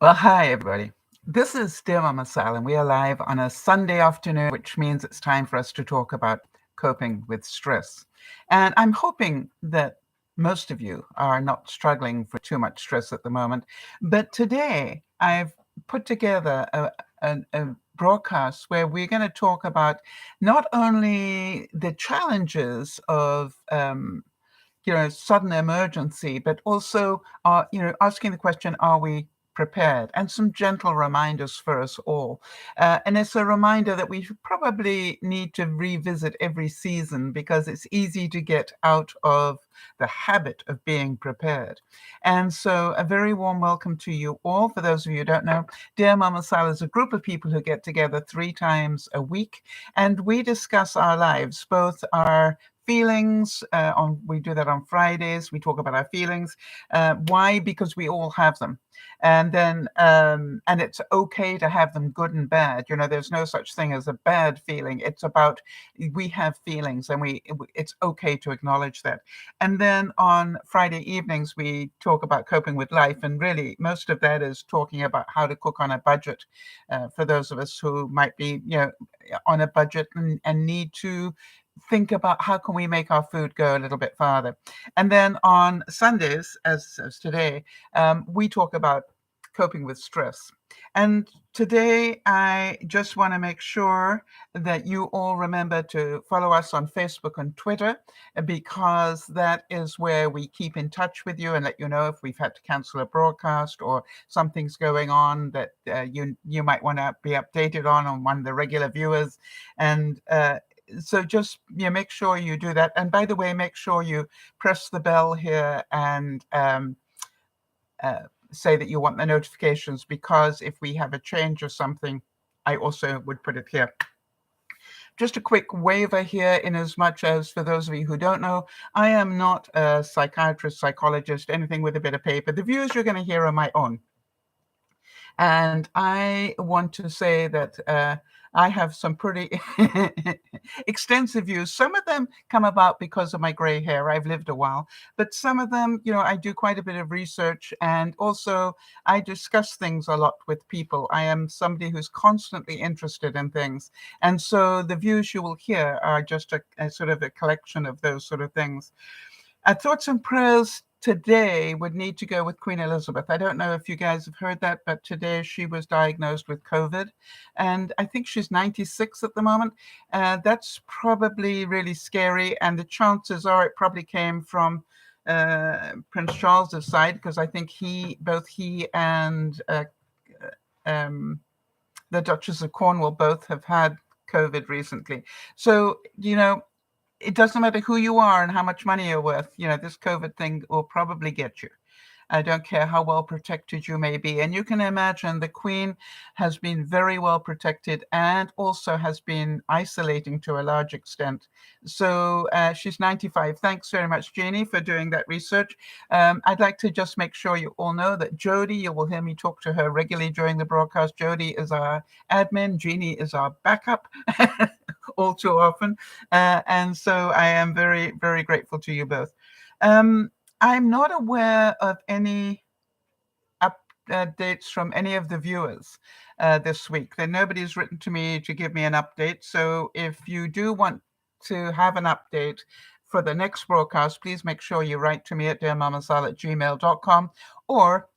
Well, hi, everybody. This is DearMamaSal, and we are live on a Sunday afternoon, which means it's time for us to talk about coping with stress. And I'm hoping that most of you are not struggling for too much stress at the moment. But today, I've put together a broadcast where we're going to talk about not only the challenges of sudden emergency, but also, asking the question, are we prepared? And some gentle reminders for us all. And it's a reminder that we probably need to revisit every season because it's easy to get out of the habit of being prepared. And so a very warm welcome to you all. For those of you who don't know, Dear Mama Sal is a group of people who get together 3 times a week, and we discuss our lives, both our feelings. We do that on Fridays. We talk about our feelings. Why? Because we all have them, and then and it's okay to have them, good and bad. There's no such thing as a bad feeling. It's about, we have feelings, and it's okay to acknowledge that. And then on Friday evenings we talk about coping with life, and really most of that is talking about how to cook on a budget, for those of us who might be on a budget and need to think about how can we make our food go a little bit farther. And then on Sundays, as today, we talk about coping with stress. And today, I just want to make sure that you all remember to follow us on Facebook and Twitter, because that is where we keep in touch with you and let you know if we've had to cancel a broadcast or something's going on that you might want to be updated on one of the regular viewers. And so just make sure you do that. And by the way, make sure you press the bell here and say that you want the notifications, because if we have a change or something, I also would put it here. Just a quick waiver here, in as much as, for those of you who don't know, I am not a psychiatrist, psychologist, anything with a bit of paper. The views you're going to hear are my own. And I want to say that I have some pretty extensive views. Some of them come about because of my gray hair. I've lived a while. But some of them, I do quite a bit of research. And also, I discuss things a lot with people. I am somebody who's constantly interested in things. And so the views you will hear are just a sort of a collection of those sort of things. Thoughts and prayers today would need to go with Queen Elizabeth. I don't know if you guys have heard that, but today she was diagnosed with COVID, and I think she's 96 at the moment. That's probably really scary, and the chances are it probably came from Prince Charles's side, because I think both he and the Duchess of Cornwall both have had COVID recently. So, it doesn't matter who you are and how much money you're worth. This COVID thing will probably get you. I don't care how well protected you may be. And you can imagine the Queen has been very well protected and also has been isolating to a large extent. So she's 95. Thanks very much, Jeannie, for doing that research. I'd like to just make sure you all know that Jody, you will hear me talk to her regularly during the broadcast. Jody is our admin. Jeannie is our backup all too often. And so I am very, very grateful to you both. I'm not aware of any updates from any of the viewers this week. Nobody's written to me to give me an update. So if you do want to have an update for the next broadcast, please make sure you write to me at dearmamasal@gmail.com, or,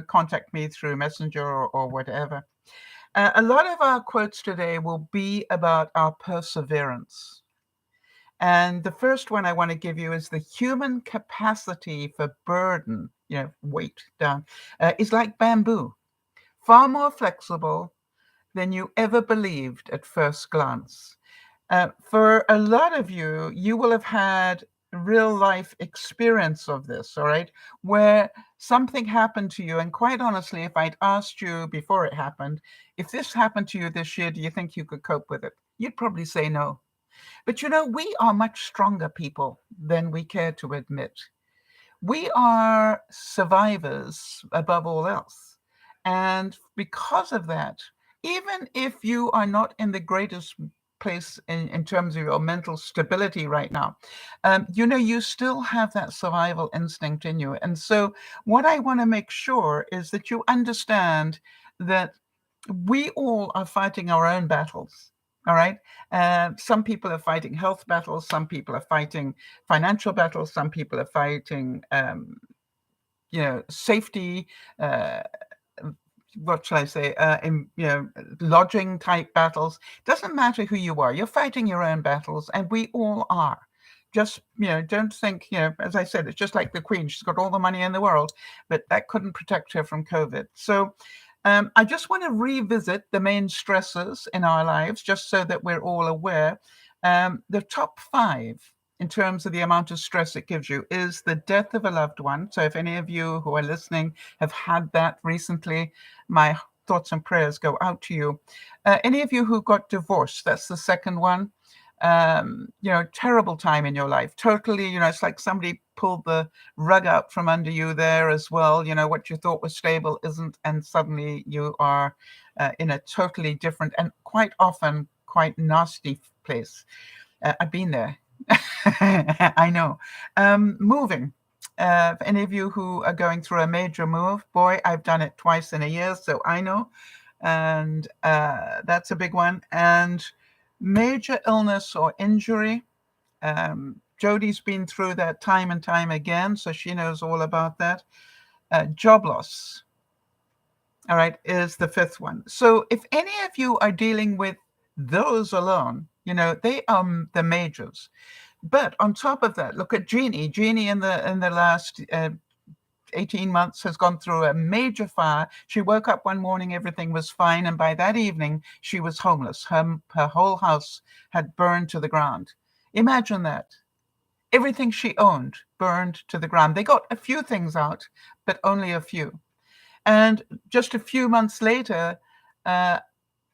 contact me through Messenger or whatever. A lot of our quotes today will be about our perseverance. And the first one I want to give you is: the human capacity for burden, weight down, is like bamboo, far more flexible than you ever believed at first glance. For a lot of you, you will have had real life experience of this, all right, where something happened to you. And quite honestly, if I'd asked you before it happened, if this happened to you this year, do you think you could cope with it? You'd probably say no. But we are much stronger people than we care to admit. We are survivors above all else. And because of that, even if you are not in the greatest place in terms of your mental stability right now, you still have that survival instinct in you. And so what I want to make sure is that you understand that we all are fighting our own battles. All right. Some people are fighting health battles. Some people are fighting financial battles. Some people are fighting, safety. What shall I say? Lodging type battles. Doesn't matter who you are. You're fighting your own battles, and we all are. Just don't think. As I said, it's just like the Queen. She's got all the money in the world, but that couldn't protect her from COVID. So I just want to revisit the main stressors in our lives, just so that we're all aware. The top 5 in terms of the amount of stress it gives you is the death of a loved one. So if any of you who are listening have had that recently, my thoughts and prayers go out to you. Any of you who got divorced, that's the second one. Terrible time in your life. Totally, it's like somebody pulled the rug out from under you there as well. What you thought was stable isn't, and suddenly you are in a totally different and quite often quite nasty place. I've been there. I know. Moving. For any of you who are going through a major move, boy, I've done it twice in a year, so I know. And that's a big one. And major illness or injury. Jodi's been through that time and time again, so she knows all about that. Job loss, all right, is the 5th one. So if any of you are dealing with those alone, they are the majors. But on top of that, look at Jeannie. Jeannie in the last 18 months has gone through a major fire. She woke up one morning, everything was fine, and by that evening, she was homeless. Her whole house had burned to the ground. Imagine that. Everything she owned burned to the ground. They got a few things out, but only a few. And just a few months later, I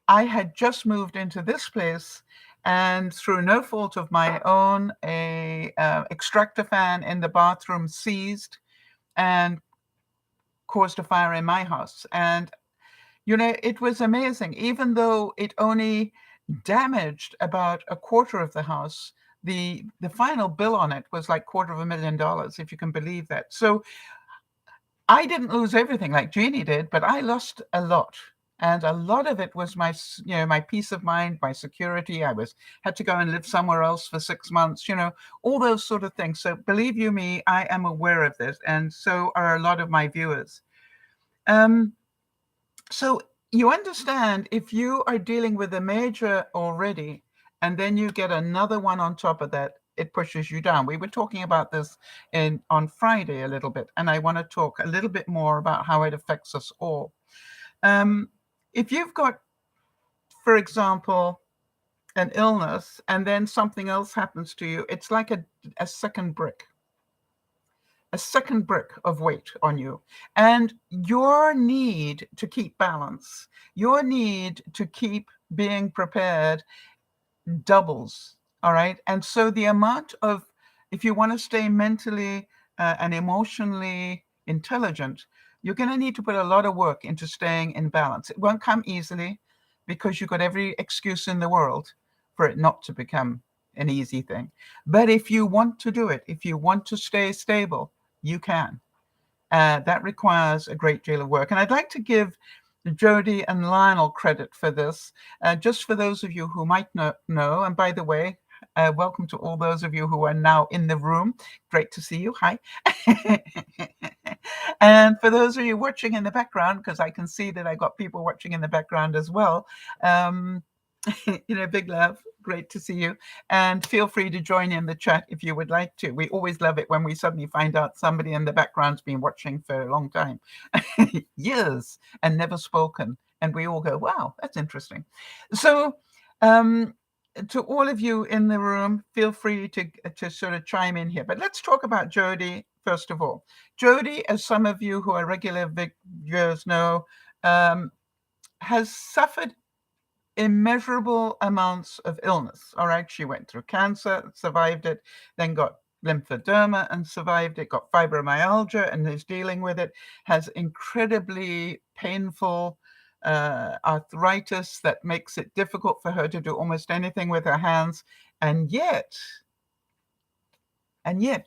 had just moved into this place, and through no fault of my own, a extractor fan in the bathroom seized and caused a fire in my house. And it was amazing. Even though it only damaged about a quarter of the house, the final bill on it was like $250,000, if you can believe that. So I didn't lose everything like Jeannie did, but I lost a lot. And a lot of it was my peace of mind, my security. I had to go and live somewhere else for 6 months, all those sort of things. So believe you me, I am aware of this, and so are a lot of my viewers. So you understand, if you are dealing with a major already, and then you get another one on top of that, it pushes you down. We were talking about this on Friday a little bit, and I want to talk a little bit more about how it affects us all. If you've got, for example, an illness and then something else happens to you, it's like a second brick of weight on you. And your need to keep balance, your need to keep being prepared doubles. All right. And so the amount of, if you want to stay mentally and emotionally intelligent, you're going to need to put a lot of work into staying in balance. It won't come easily because you've got every excuse in the world for it not to become an easy thing. But if you want to do it, if you want to stay stable, you can. That requires a great deal of work. And I'd like to give Jodi and Lionel credit for this, just for those of you who might not know. And by the way, welcome to all those of you who are now in the room. Great to see you. Hi. And for those of you watching in the background, because I can see that I got people watching in the background as well, big love. Great to see you. And feel free to join in the chat if you would like to. We always love it when we suddenly find out somebody in the background's been watching for a long time, years, and never spoken. And we all go, wow, that's interesting. So to all of you in the room, feel free to sort of chime in here. But let's talk about Jodi first of all. Jodi, as some of you who are regular viewers know, has suffered immeasurable amounts of illness. All right. She went through cancer, survived it, then got lymphedema and survived it, got fibromyalgia and is dealing with it, has incredibly painful arthritis that makes it difficult for her to do almost anything with her hands. And yet,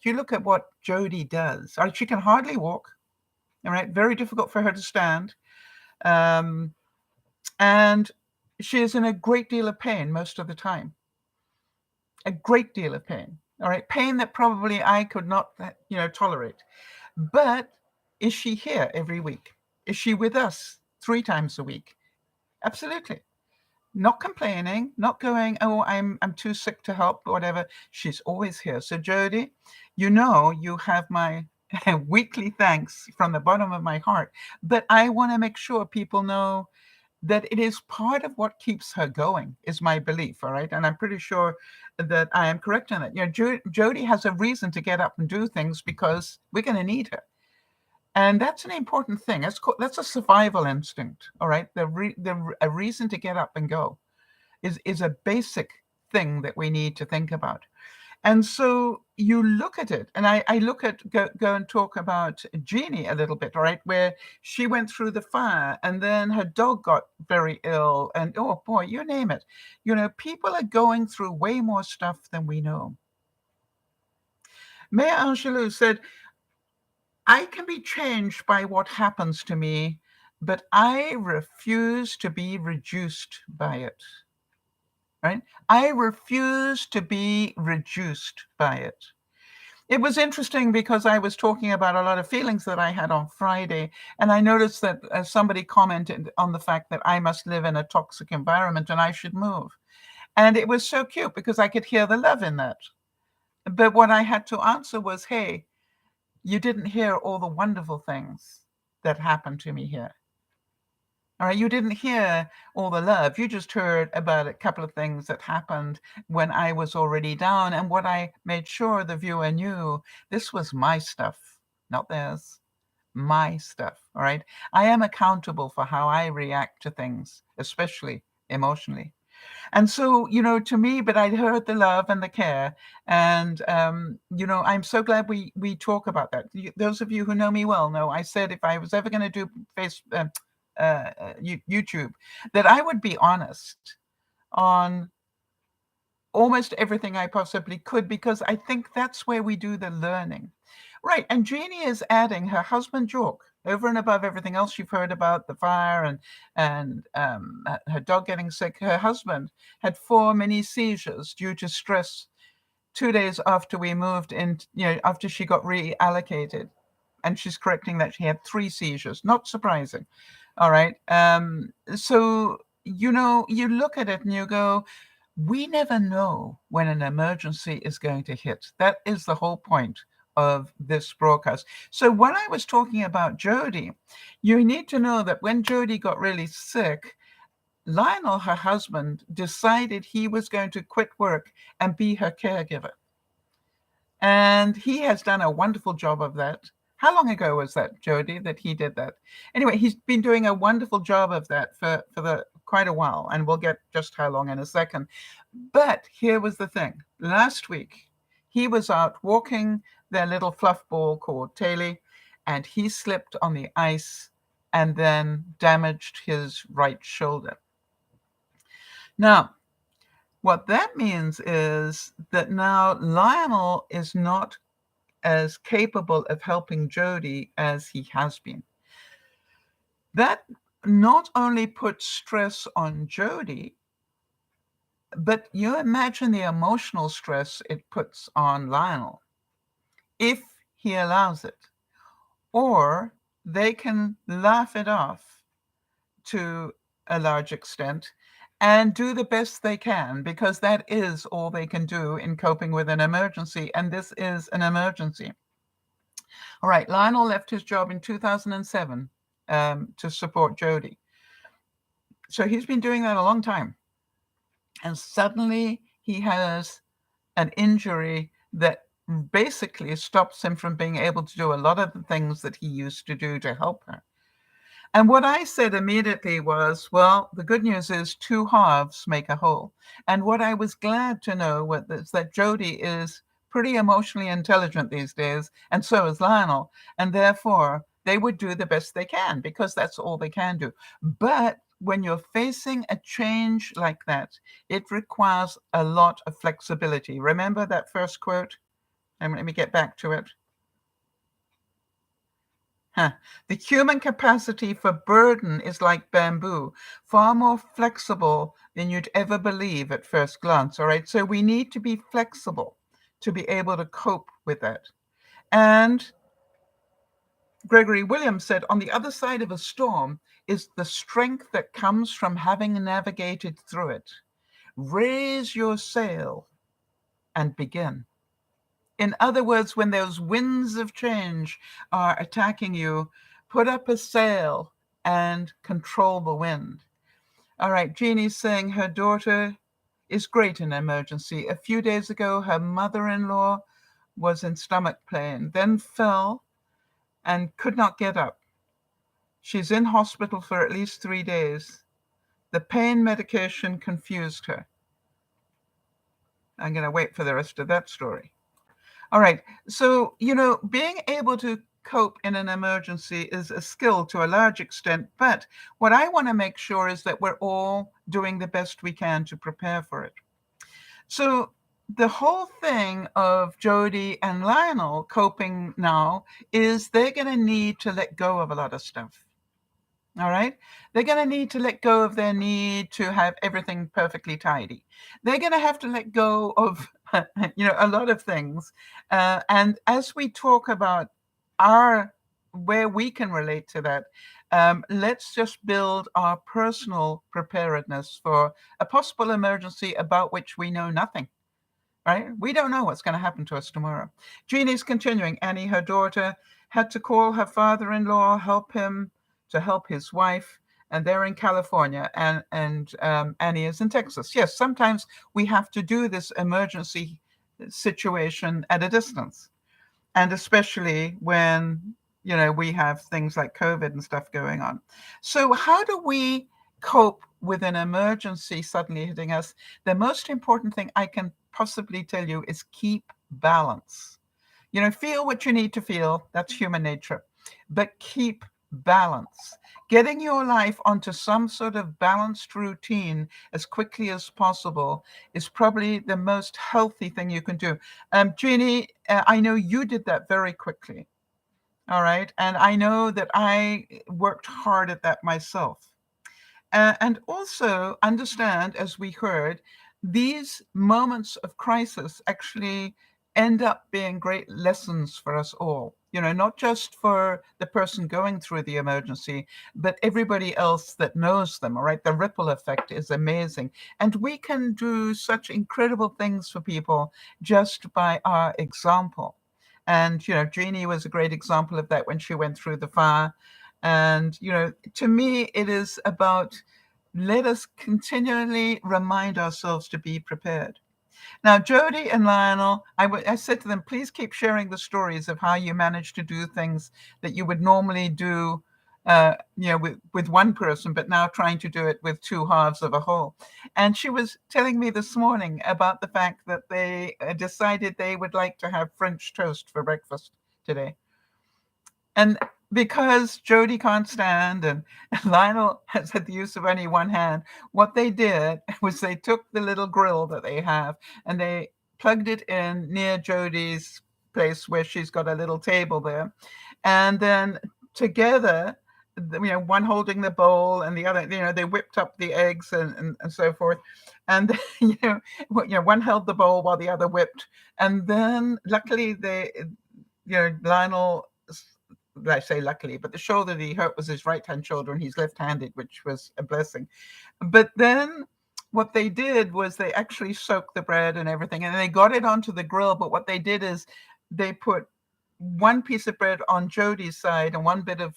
you look at what Jody does. She can hardly walk. All right, very difficult for her to stand. And she is in a great deal of pain most of the time. A great deal of pain. All right, pain that probably I could not, tolerate. But is she here every week? Is she with us 3 times a week? Absolutely. Not complaining, not going, oh, I'm too sick to help, or whatever. She's always here. So Jody, you have my weekly thanks from the bottom of my heart. But I want to make sure people know that it is part of what keeps her going, is my belief, all right? And I'm pretty sure that I am correct on it. Jody has a reason to get up and do things because we're going to need her. And that's an important thing. That's a survival instinct, all right? A reason to get up and go is a basic thing that we need to think about. And so you look at it, and I look at, go and talk about Jeannie a little bit, all right, where she went through the fire, and then her dog got very ill, and oh boy, you name it. People are going through way more stuff than we know. Maya Angelou said, I can be changed by what happens to me, but I refuse to be reduced by it. Right? I refuse to be reduced by it. It was interesting because I was talking about a lot of feelings that I had on Friday, and I noticed that somebody commented on the fact that I must live in a toxic environment and I should move. And it was so cute because I could hear the love in that. But what I had to answer was, hey, you didn't hear all the wonderful things that happened to me here. All right, you didn't hear all the love. You just heard about a couple of things that happened when I was already down. And what I made sure the viewer knew, this was my stuff, not theirs. My stuff. All right. I am accountable for how I react to things, especially emotionally. And so, to me, but I heard the love and the care. And, I'm so glad we talk about that. Those of you who know me well know I said if I was ever going to do YouTube, that I would be honest on almost everything I possibly could, because I think that's where we do the learning. Right. And Jeannie is adding her husband, Jork, over and above everything else you've heard about the fire and her dog getting sick. Her husband had 4 mini seizures due to stress 2 days after we moved in, after she got reallocated. And she's correcting that she had 3 seizures. Not surprising. All right. So, you look at it and you go, we never know when an emergency is going to hit. That is the whole point of this broadcast. So when I was talking about Jody, you need to know that when Jody got really sick, Lionel, her husband, decided he was going to quit work and be her caregiver. And he has done a wonderful job of that. How long ago was that, Jody, that he did that? Anyway, he's been doing a wonderful job of that for quite a while, and we'll get just how long in a second. But here was the thing. Last week, he was out walking their little fluff ball called Taylor, and he slipped on the ice and then damaged his right shoulder. Now, what that means is that now Lionel is not as capable of helping Jody as he has been. That not only puts stress on Jody, but you imagine the emotional stress it puts on Lionel, if he allows it. Or they can laugh it off to a large extent and do the best they can, because that is all they can do in coping with an emergency, and this is an emergency. All right, Lionel left his job in 2007 to support Jody. So he's been doing that a long time. And suddenly he has an injury that basically stops him from being able to do a lot of the things that he used to do to help her. And what I said immediately was, well, the good news is 2 halves make a whole. And what I was glad to know was that Jody is pretty emotionally intelligent these days, and so is Lionel. And therefore, they would do the best they can because that's all they can do. But when you're facing a change like that, it requires a lot of flexibility. Remember that first quote? And let me get back to it. The human capacity for burden is like bamboo, far more flexible than you'd ever believe at first glance. All right. So we need to be flexible to be able to cope with that. And Gregory Williams said, on the other side of a storm is the strength that comes from having navigated through it. Raise your sail and begin. In other words, when those winds of change are attacking you, put up a sail and control the wind. All right, Jeannie's saying her daughter is great in emergency. A few days ago, her mother-in-law was in stomach pain, then fell and could not get up. She's in hospital for at least 3 days. The pain medication confused her. I'm going to wait for the rest of that story. All right. So, being able to cope in an emergency is a skill to a large extent. But what I want to make sure is that we're all doing the best we can to prepare for it. So the whole thing of Jody and Lionel coping now is they're going to need to let go of a lot of stuff. All right. They're going to need to let go of their need to have everything perfectly tidy. They're going to have to let go of, a lot of things. And as we talk about where we can relate to that, let's just build our personal preparedness for a possible emergency about which we know nothing. Right? We don't know what's going to happen to us tomorrow. Jeannie's continuing. Annie, her daughter, had to call her father-in-law, help his wife, and they're in California, and Annie is in Texas. Yes, sometimes we have to do this emergency situation at a distance, and especially when we have things like COVID and stuff going on. So how do we cope with an emergency suddenly hitting us? The most important thing I can possibly tell you is keep balance. Feel what you need to feel. That's human nature. But keep balance. Getting your life onto some sort of balanced routine as quickly as possible is probably the most healthy thing you can do. Jeannie, I know you did that very quickly. All right. And I know that I worked hard at that myself. And also understand, as we heard, these moments of crisis actually end up being great lessons for us all, not just for the person going through the emergency, but everybody else that knows them, all right? The ripple effect is amazing. And we can do such incredible things for people just by our example. And, Jeannie was a great example of that when she went through the fire. And, to me, it is about let us continually remind ourselves to be prepared. Now, Jody and Lionel, I said to them, please keep sharing the stories of how you managed to do things that you would normally do with one person, but now trying to do it with two halves of a whole. And she was telling me this morning about the fact that they decided they would like to have French toast for breakfast today. And because Jody can't stand and Lionel has had the use of only one hand, what they did was they took the little grill that they have and they plugged it in near Jody's place where she's got a little table there. And then together, one holding the bowl and the other, they whipped up the eggs and so forth. And, one held the bowl while the other whipped. And then luckily Lionel, I say luckily, but the shoulder that he hurt was his right-hand shoulder and he's left-handed, which was a blessing. But then what they did was they actually soaked the bread and everything and they got it onto the grill. But what they did is they put one piece of bread on Jody's side and one bit of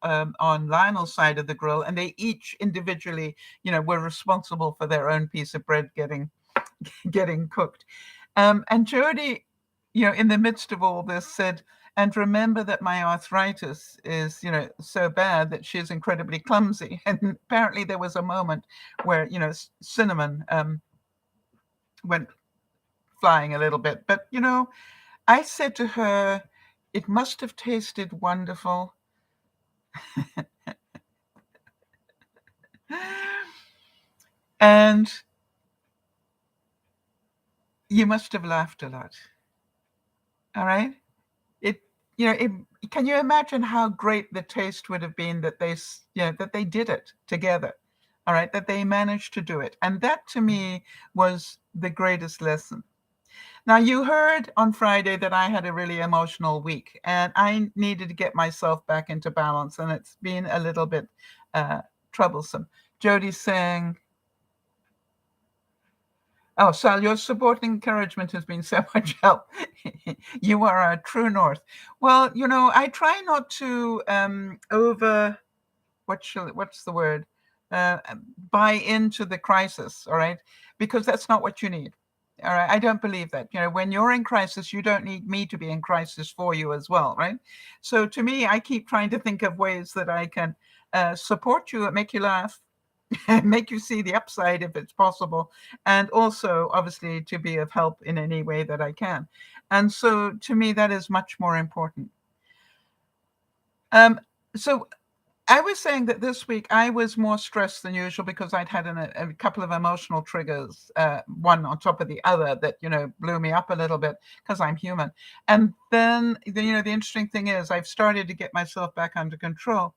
on Lionel's side of the grill, and they each individually, were responsible for their own piece of bread getting cooked. And Jody, in the midst of all this said, and remember that my arthritis is, so bad that she's incredibly clumsy. And apparently there was a moment where, cinnamon went flying a little bit. But, I said to her, it must have tasted wonderful. And you must have laughed a lot. All right. It, can you imagine how great the taste would have been that that they did it together? All right. That they managed to do it. And that to me was the greatest lesson. Now, you heard on Friday that I had a really emotional week and I needed to get myself back into balance. And it's been a little bit troublesome. Jody's saying, oh, Sal, your support and encouragement has been so much help. You are our true north. Well, I try not to what's the word? Uh, Buy into the crisis, all right? Because that's not what you need. All right. I don't believe that. When you're in crisis, you don't need me to be in crisis for you as well, right? So to me, I keep trying to think of ways that I can support you, make you laugh, make you see the upside if it's possible, and also obviously to be of help in any way that I can. And so to me, that is much more important. So I was saying that this week I was more stressed than usual because I'd had a couple of emotional triggers, one on top of the other, that blew me up a little bit because I'm human. And then the interesting thing is I've started to get myself back under control.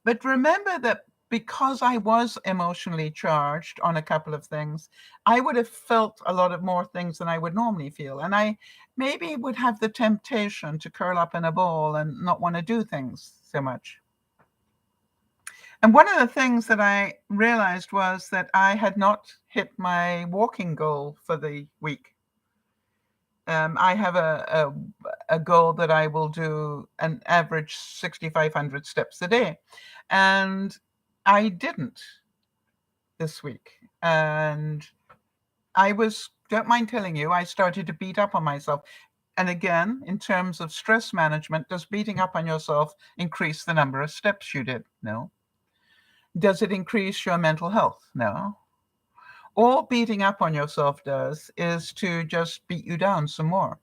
But remember that because I was emotionally charged on a couple of things, I would have felt a lot of more things than I would normally feel. And I maybe would have the temptation to curl up in a ball and not want to do things so much. And one of the things that I realized was that I had not hit my walking goal for the week. I have a goal that I will do an average 6,500 steps a day. And I didn't this week. And don't mind telling you, I started to beat up on myself. And again, in terms of stress management, does beating up on yourself increase the number of steps you did? No. Does it increase your mental health? No. All beating up on yourself does is to just beat you down some more.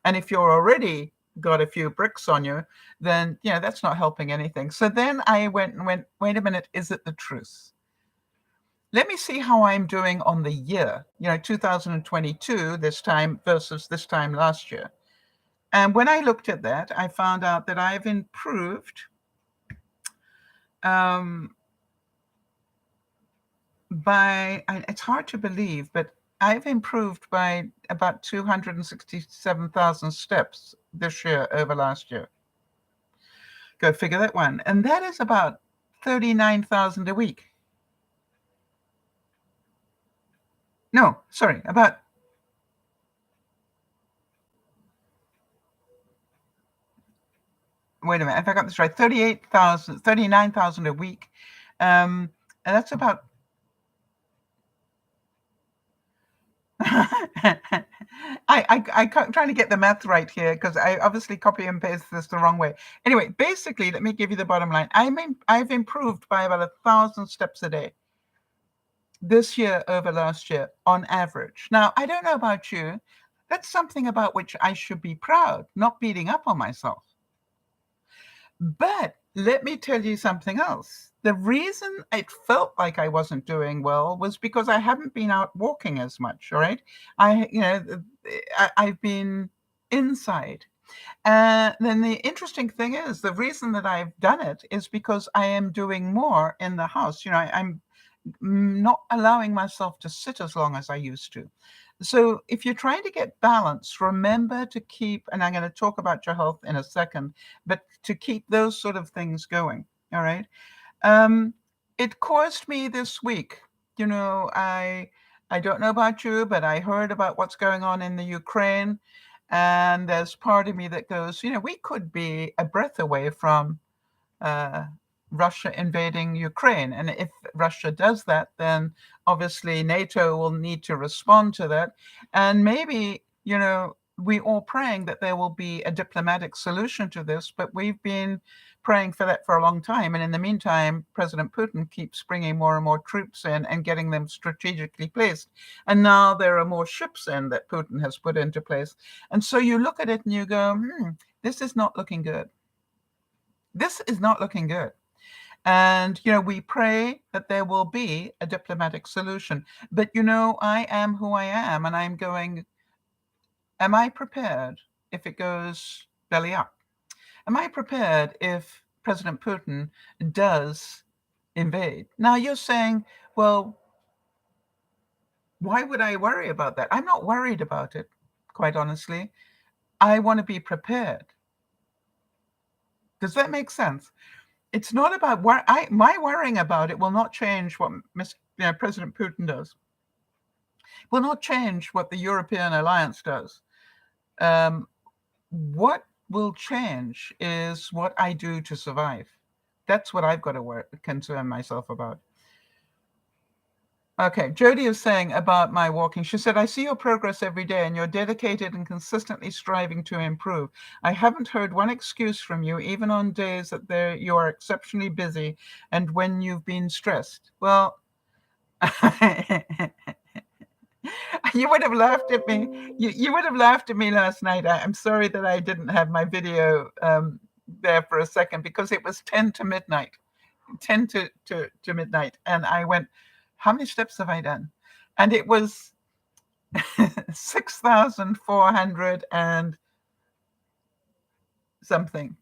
And if you're already got a few bricks on you, then that's not helping anything. So then I went, wait a minute, is it the truth? Let me see how I'm doing on the year, 2022 this time versus this time last year. And when I looked at that, I found out that I've improved it's hard to believe, but I've improved by about 267,000 steps this year over last year. Go figure that one. And that is about 39,000 a week. No, sorry, wait a minute, if I got this right, 39,000 a week. And that's about I'm trying to get the math right here because I obviously copy and paste this the wrong way. Anyway, basically, let me give you the bottom line. I've improved by about 1,000 steps a day this year over last year on average. Now, I don't know about you. That's something about which I should be proud, not beating up on myself. But let me tell you something else. The reason it felt like I wasn't doing well was because I haven't been out walking as much. All right. I've been inside. And then the interesting thing is the reason that I've done it is because I am doing more in the house. I'm not allowing myself to sit as long as I used to. So if you're trying to get balance, remember to keep, and I'm going to talk about your health in a second, but to keep those sort of things going. All right. It caused me this week, I don't know about you, but I heard about what's going on in the Ukraine. And there's part of me that goes, we could be a breath away from Russia invading Ukraine. And if Russia does that, then obviously NATO will need to respond to that. And maybe, we all praying that there will be a diplomatic solution to this, but we've been praying for that for a long time. And in the meantime, President Putin keeps bringing more and more troops in and getting them strategically placed. And now there are more ships in that Putin has put into place. And so you look at it and you go, this is not looking good. This is not looking good. And, we pray that there will be a diplomatic solution. But, I am who I am, and I'm going, am I prepared if it goes belly up? Am I prepared if President Putin does invade? Now, you're saying, well, why would I worry about that? I'm not worried about it, quite honestly. I want to be prepared. Does that make sense? It's not about my worrying about it will not change what President Putin does. Will not change what the European alliance does. What will change is what I do to survive. That's what I've got to concern myself about. Okay, Jody is saying about my walking. She said, I see your progress every day and you're dedicated and consistently striving to improve. I haven't heard one excuse from you, even on days that you are exceptionally busy and when you've been stressed. Well, you would have laughed at me. You would have laughed at me last night. I'm sorry that I didn't have my video there for a second because it was 10 to midnight. 10 to midnight. And I went, how many steps have I done? And it was 6,400 and something.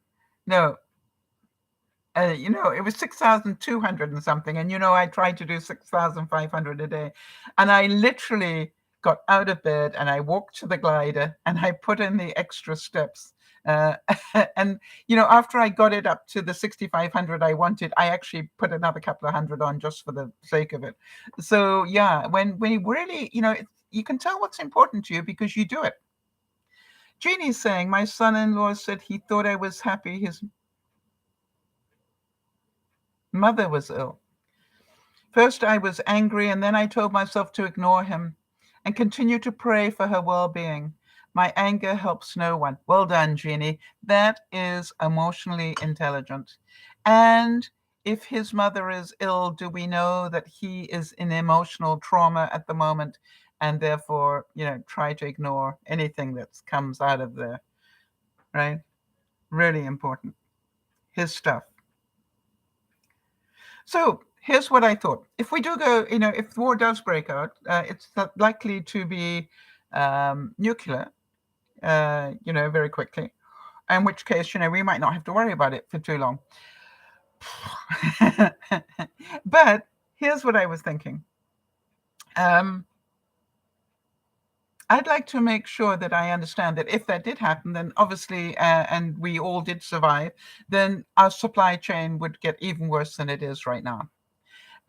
No, it was 6,200 and something. And, I tried to do 6,500 a day. And I literally got out of bed and I walked to the glider and I put in the extra steps. And, after I got it up to the 6,500 I wanted, I actually put another couple of hundred on just for the sake of it. So, yeah, when you really, you can tell what's important to you because you do it. Jeannie's saying, my son-in-law said he thought I was happy his mother was ill. First, I was angry, and then I told myself to ignore him and continue to pray for her well-being. My anger helps no one. Well done, Jeannie. That is emotionally intelligent. And if his mother is ill, do we know that he is in emotional trauma at the moment and therefore, try to ignore anything that comes out of there, right? Really important. His stuff. So here's what I thought. If we do go, if war does break out, it's not likely to be nuclear, very quickly, in which case, we might not have to worry about it for too long. But here's what I was thinking. I'd like to make sure that I understand that if that did happen, then obviously, and we all did survive, then our supply chain would get even worse than it is right now.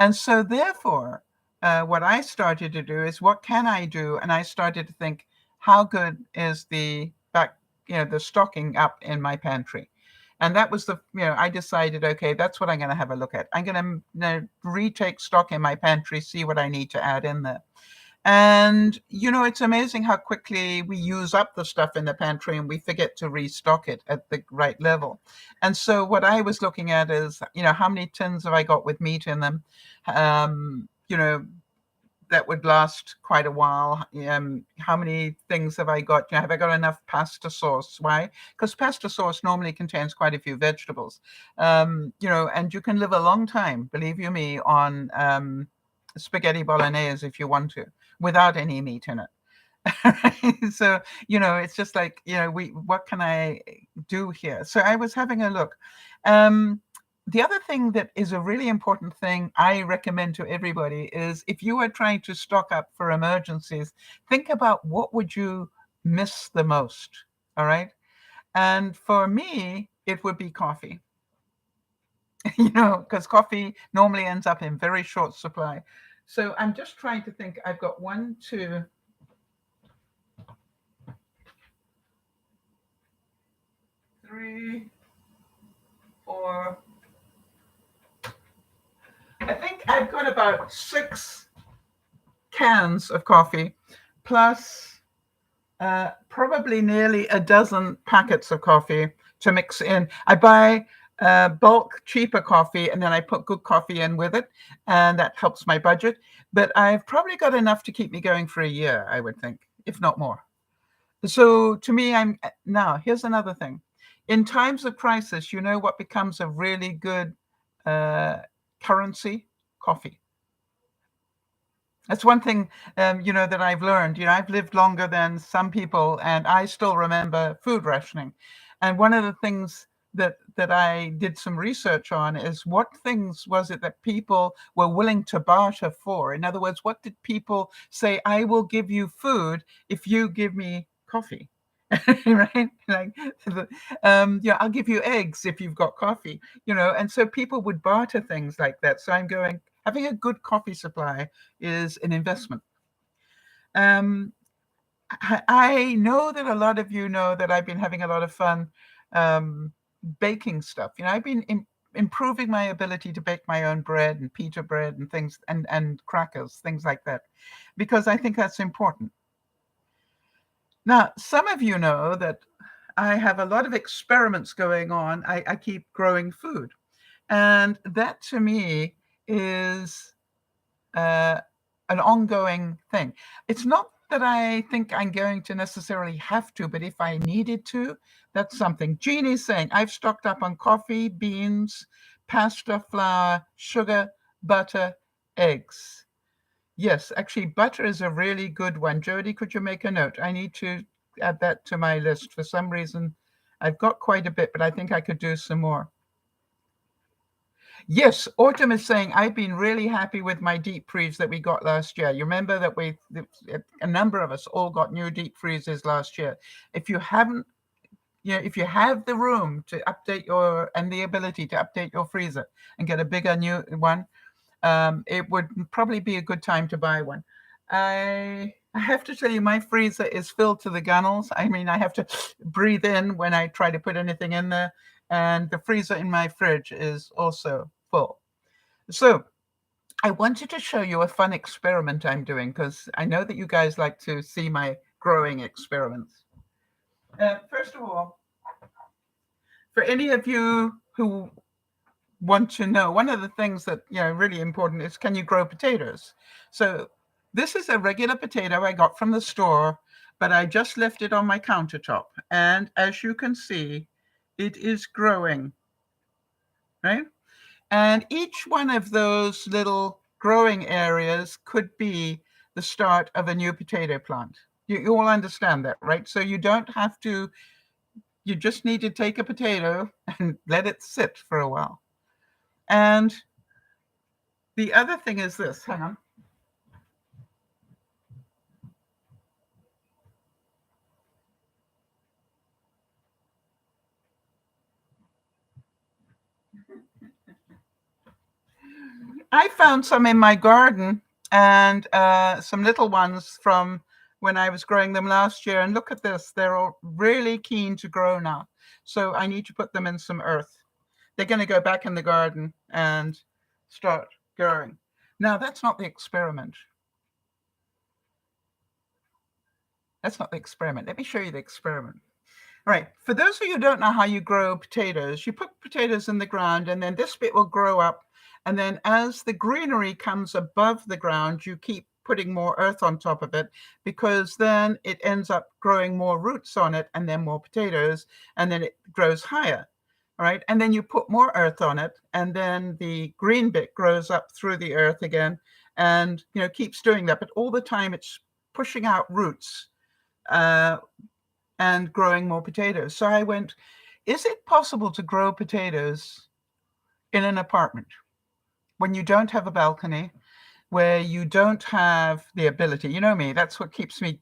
And so therefore, what I started to do is, what can I do? And I started to think, how good is the stocking up in my pantry? And that was I decided, okay, that's what I'm going to have a look at. I'm going to retake stock in my pantry, see what I need to add in there. And, it's amazing how quickly we use up the stuff in the pantry and we forget to restock it at the right level. And so what I was looking at is, how many tins have I got with meat in them? That would last quite a while. How many things have I got? Have I got enough pasta sauce? Why? Because pasta sauce normally contains quite a few vegetables. And you can live a long time, believe you me, on spaghetti bolognese if you want to, without any meat in it. So, it's just like, what can I do here? So I was having a look. The other thing that is a really important thing I recommend to everybody is, if you are trying to stock up for emergencies, think about what would you miss the most, all right? And for me, it would be coffee. Because coffee normally ends up in very short supply. So I'm just trying to think. I've got 1, 2, 3, 4. I think I've got about 6 cans of coffee, plus probably nearly a dozen packets of coffee to mix in. I buy bulk cheaper coffee and then I put good coffee in with it, and that helps my budget. But I've probably got enough to keep me going for a year, I would think, if not more. So to me, now here's another thing. In times of crisis, you know what becomes a really good currency? Coffee. That's one thing, that I've learned. I've lived longer than some people, and I still remember food rationing. And one of the things that I did some research on is what things was it that people were willing to barter for? In other words, what did people say, I will give you food if you give me coffee? Right? Like, I'll give you eggs if you've got coffee, and so people would barter things like that. So I'm going, having a good coffee supply is an investment. I know that a lot of you know that I've been having a lot of fun baking stuff. I've been improving my ability to bake my own bread and pita bread and things and crackers, things like that, because I think that's important. Now, some of you know that I have a lot of experiments going on. I keep growing food. And that to me is an ongoing thing. It's not that I think I'm going to necessarily have to, but if I needed to, that's something. Jeannie's saying, I've stocked up on coffee, beans, pasta, flour, sugar, butter, eggs. Yes, actually, butter is a really good one. Jody, could you make a note? I need to add that to my list. For some reason, I've got quite a bit, but I think I could do some more. Yes, Autumn is saying, I've been really happy with my deep freeze that we got last year. You remember that a number of us all got new deep freezes last year. If you haven't, if you have the room to update and the ability to update your freezer and get a bigger new one, it would probably be a good time to buy one. I have to tell you, my freezer is filled to the gunnels. I mean, I have to breathe in when I try to put anything in there. And the freezer in my fridge is also full. So I wanted to show you a fun experiment I'm doing, because I know that you guys like to see my growing experiments. First of all, for any of you who want to know, one of the things that really important is, can you grow potatoes? So this is a regular potato I got from the store, but I just left it on my countertop, and as you can see, it is growing, right? And each one of those little growing areas could be the start of a new potato plant. You all understand that, right? So you don't have to, you just need to take a potato and let it sit for a while. And the other thing is this, hang on. I found some in my garden, and some little ones from when I was growing them last year. And look at this, they're all really keen to grow now. So I need to put them in some earth. They're going to go back in the garden and start growing. Now, that's not the experiment. That's not the experiment. Let me show you the experiment. All right, for those of you who don't know how you grow potatoes, you put potatoes in the ground, and then this bit will grow up. And then as the greenery comes above the ground, you keep putting more earth on top of it, because then it ends up growing more roots on it, and then more potatoes, and then it grows higher. All right, and then you put more earth on it, and then the green bit grows up through the earth again, and keeps doing that. But all the time it's pushing out roots and growing more potatoes. So I went, is it possible to grow potatoes in an apartment when you don't have a balcony, where you don't have the ability? You know me, that's what keeps me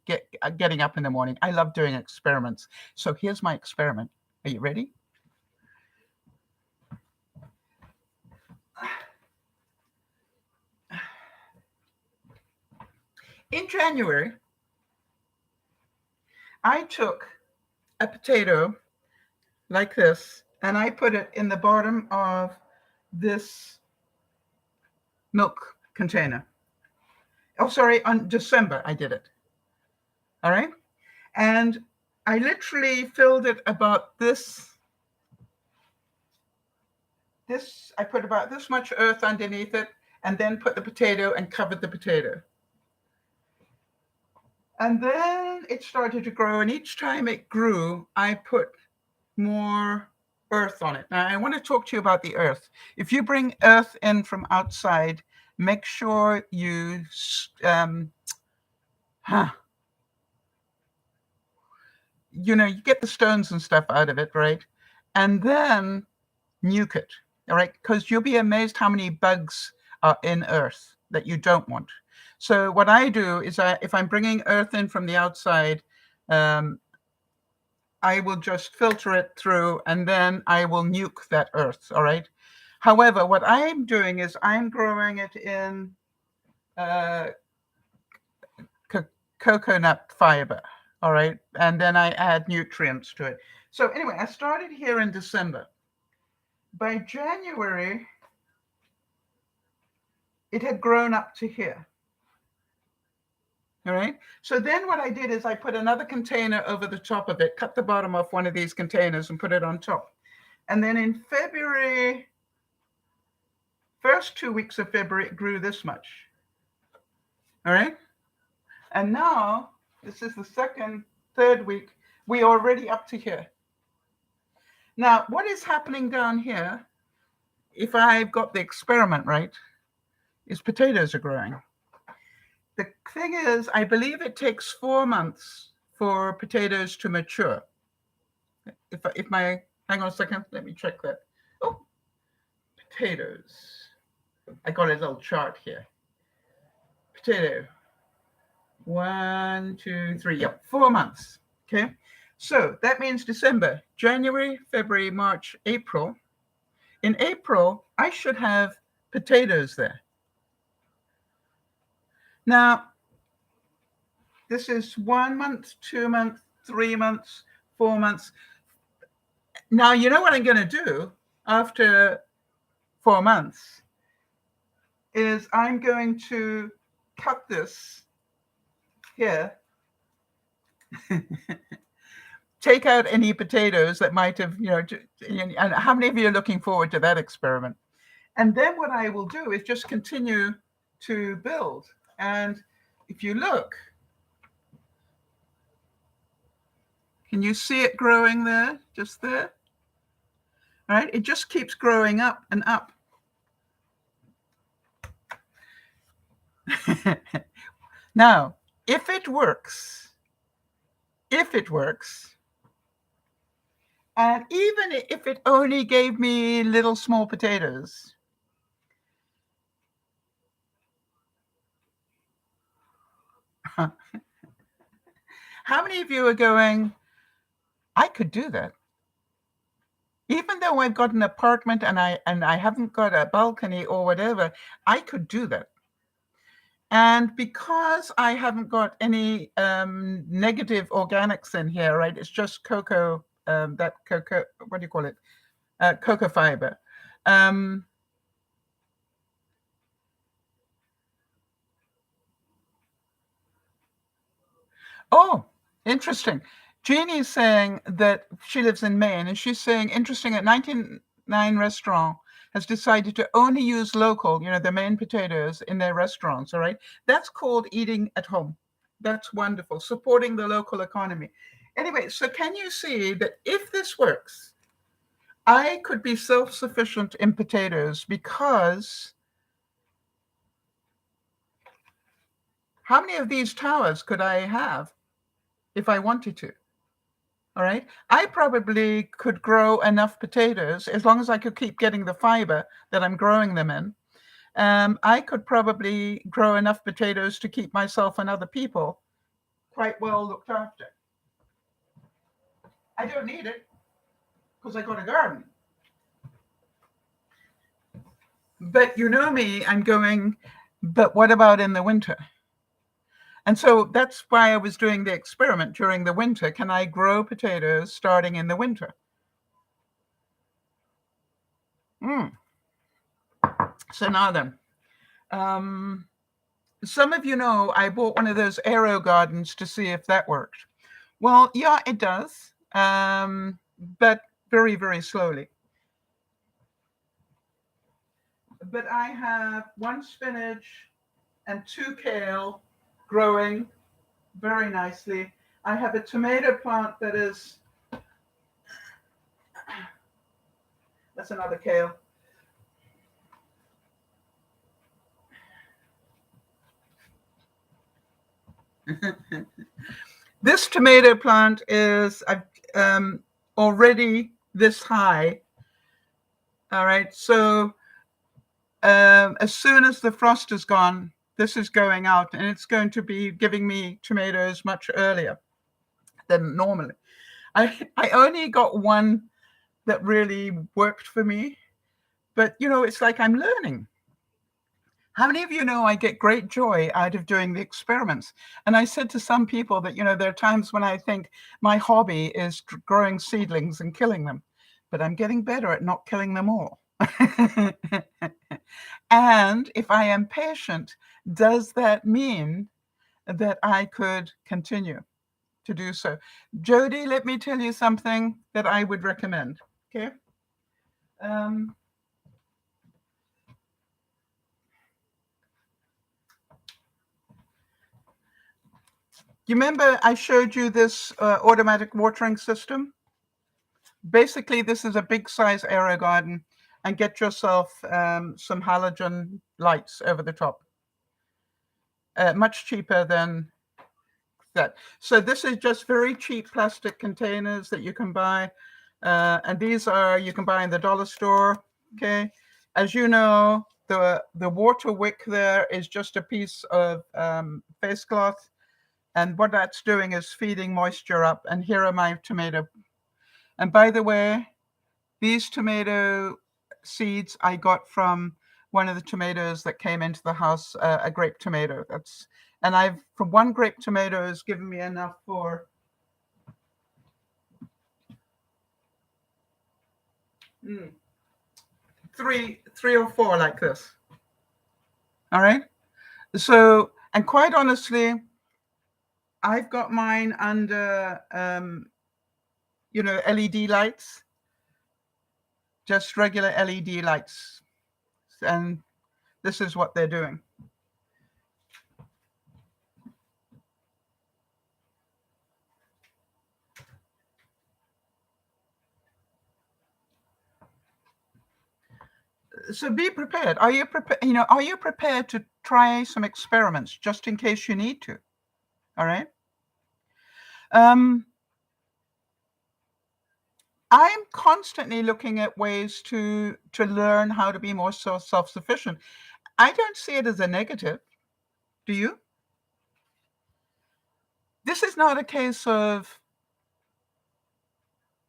getting up in the morning. I love doing experiments. So here's my experiment. Are you ready? In January, I took a potato like this, and I put it in the bottom of this milk container. Oh, sorry, on December I did it. All right. And I literally filled it about this. I put about this much earth underneath it, and then put the potato and covered the potato. And then it started to grow, and each time it grew, I put more earth on it. Now, I want to talk to you about the earth. If you bring earth in from outside, make sure you you get the stones and stuff out of it, right? And then nuke it, all right? Because you'll be amazed how many bugs are in earth that you don't want. So what I do is, if I'm bringing earth in from the outside, I will just filter it through, and then I will nuke that earth, all right? However, what I'm doing is I'm growing it in coconut fiber, all right? And then I add nutrients to it. So anyway, I started here in December. By January, it had grown up to here. All right. So then what I did is I put another container over the top of it, cut the bottom off one of these containers and put it on top. And then in February, first 2 weeks of February, it grew this much. All right. And now this is the second, third week. We're already up to here. Now, what is happening down here, if I've got the experiment right, is potatoes are growing. The thing is, I believe it takes 4 months for potatoes to mature. Hang on a second, let me check that. Oh, potatoes. I got a little chart here. Potato. 1, 2, 3, yep, 4 months. Okay. So that means December, January, February, March, April. In April, I should have potatoes there. Now, this is 1 month, 2 months, 3 months, 4 months. Now, you know what I'm going to do after 4 months is I'm going to cut this here, take out any potatoes that might have, and how many of you are looking forward to that experiment? And then what I will do is just continue to build. And if you look, can you see it growing there, just there? All right, it just keeps growing up and up. Now, if it works, and even if it only gave me little small potatoes, how many of you are going, I could do that? Even though I've got an apartment and I haven't got a balcony or whatever, I could do that. And because I haven't got any negative organics in here, right? It's just cocoa, what do you call it? Cocoa fiber. Oh, interesting. Jeannie's saying that she lives in Maine, and she's saying, interesting, at 99 Restaurant has decided to only use local, the Maine potatoes in their restaurants, all right? That's called eating at home. That's wonderful, supporting the local economy. Anyway, so can you see that if this works, I could be self-sufficient in potatoes, because how many of these towers could I have if I wanted to? All right. I probably could grow enough potatoes, as long as I could keep getting the fiber that I'm growing them in. I could probably grow enough potatoes to keep myself and other people quite well looked after. I don't need it because I got a garden. But you know me, I'm going, but what about in the winter? And so that's why I was doing the experiment during the winter. Can I grow potatoes starting in the winter? So now then, some of you know I bought one of those aero gardens to see if that worked. Well, yeah, it does, but very, very slowly. But I have 1 spinach and 2 kale growing very nicely. I have a tomato plant that is That's another kale. This tomato plant is already this high. All right. So as soon as the frost is gone, this is going out, and it's going to be giving me tomatoes much earlier than normally. I only got one that really worked for me, but it's like I'm learning. How many of you know I get great joy out of doing the experiments? And I said to some people that, there are times when I think my hobby is growing seedlings and killing them, but I'm getting better at not killing them all. And if I am patient, does that mean that I could continue to do so? Jody, let me tell you something that I would recommend. Okay. You remember I showed you this automatic watering system? Basically, this is a big size aero garden, and get yourself some halogen lights over the top. Much cheaper than that. So this is just very cheap plastic containers that you can buy. And these you can buy in the dollar store. Okay. As you know, the water wick there is just a piece of face cloth. And what that's doing is feeding moisture up. And here are my tomato. And by the way, these tomato seeds I got from one of the tomatoes that came into the house, a grape tomato. And from one grape tomato has given me enough for three or four like this. All right. So, and quite honestly, I've got mine under, LED lights, just regular LED lights. And this is what they're doing. So be prepared. Are you prepared? Are you prepared to try some experiments just in case you need to? All right. I'm constantly looking at ways to learn how to be more self-sufficient. I don't see it as a negative. Do you? This is not a case of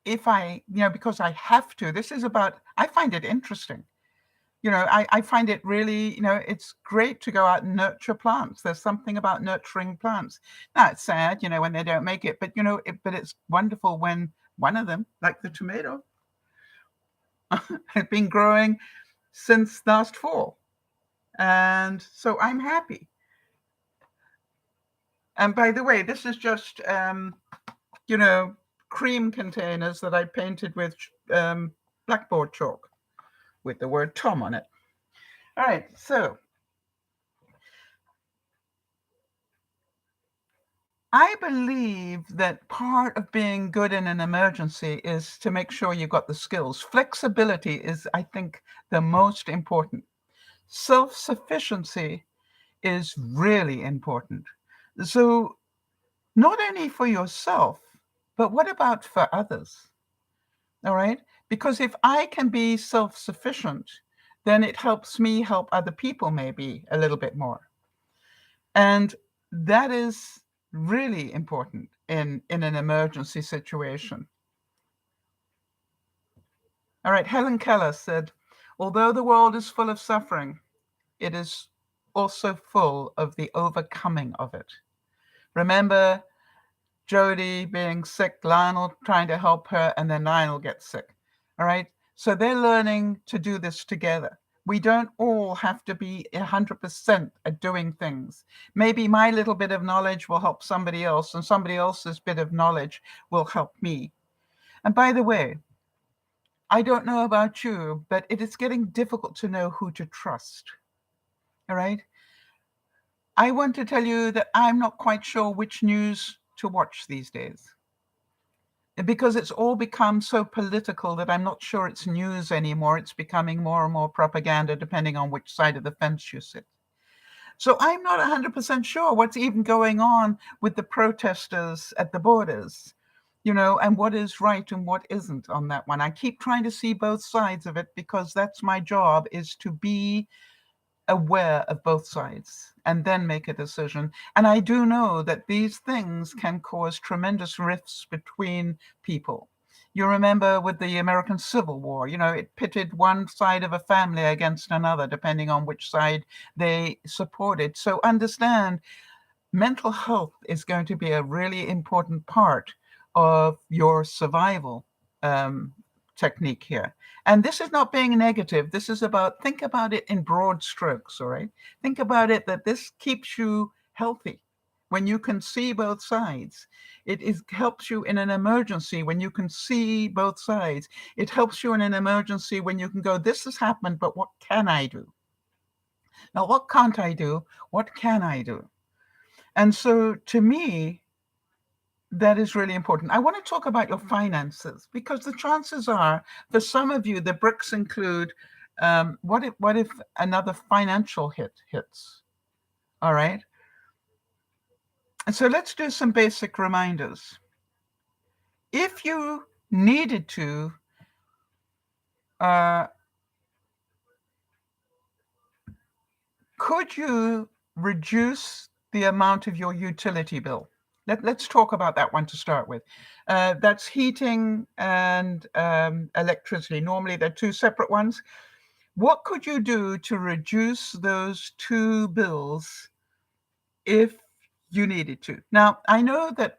because I have to. This is about, I find it interesting. I find it really, it's great to go out and nurture plants. There's something about nurturing plants. Now, it's sad, when they don't make it, but, but it's wonderful when one of them, like the tomato, has been growing since last fall. And so I'm happy. And by the way, this is just, cream containers that I painted with blackboard chalk with the word Tom on it. All right, so I believe that part of being good in an emergency is to make sure you've got the skills. Flexibility is, I think, the most important. Self-sufficiency is really important. So not only for yourself, but what about for others? All right? Because if I can be self-sufficient, then it helps me help other people maybe a little bit more. And that is really important in an emergency situation. All right, Helen Keller said, although the world is full of suffering, it is also full of the overcoming of it. Remember Jody being sick, Lionel trying to help her, and then Lionel gets sick. All right. So they're learning to do this together. We don't all have to be 100% at doing things. Maybe my little bit of knowledge will help somebody else, and somebody else's bit of knowledge will help me. And by the way, I don't know about you, but it is getting difficult to know who to trust. All right. I want to tell you that I'm not quite sure which news to watch these days. because it's all become so political that I'm not sure it's news anymore. It's becoming more and more propaganda, depending on which side of the fence you sit. So I'm not 100% sure what's even going on with the protesters at the borders, and what is right and what isn't on that one. I keep trying to see both sides of it because that's my job, is to be aware of both sides and then make a decision. And I do know that these things can cause tremendous rifts between people. You remember with the American Civil War, it pitted one side of a family against another, depending on which side they supported. So understand, mental health is going to be a really important part of your survival technique here. And this is not being negative. This is think about it in broad strokes, all right? Think about it that this keeps you healthy when you can see both sides. Helps you in an emergency when you can see both sides. It helps you in an emergency when you can go, this has happened, but what can I do? Now, what can't I do? What can I do? And so to me, that is really important. I want to talk about your finances, because the chances are, for some of you, the bricks include, what if another financial hit hits? All right. And so let's do some basic reminders. If you needed to, could you reduce the amount of your utility bill? Let's talk about that one to start with. That's heating and electricity. Normally, they're two separate ones. What could you do to reduce those two bills if you needed to? Now, I know that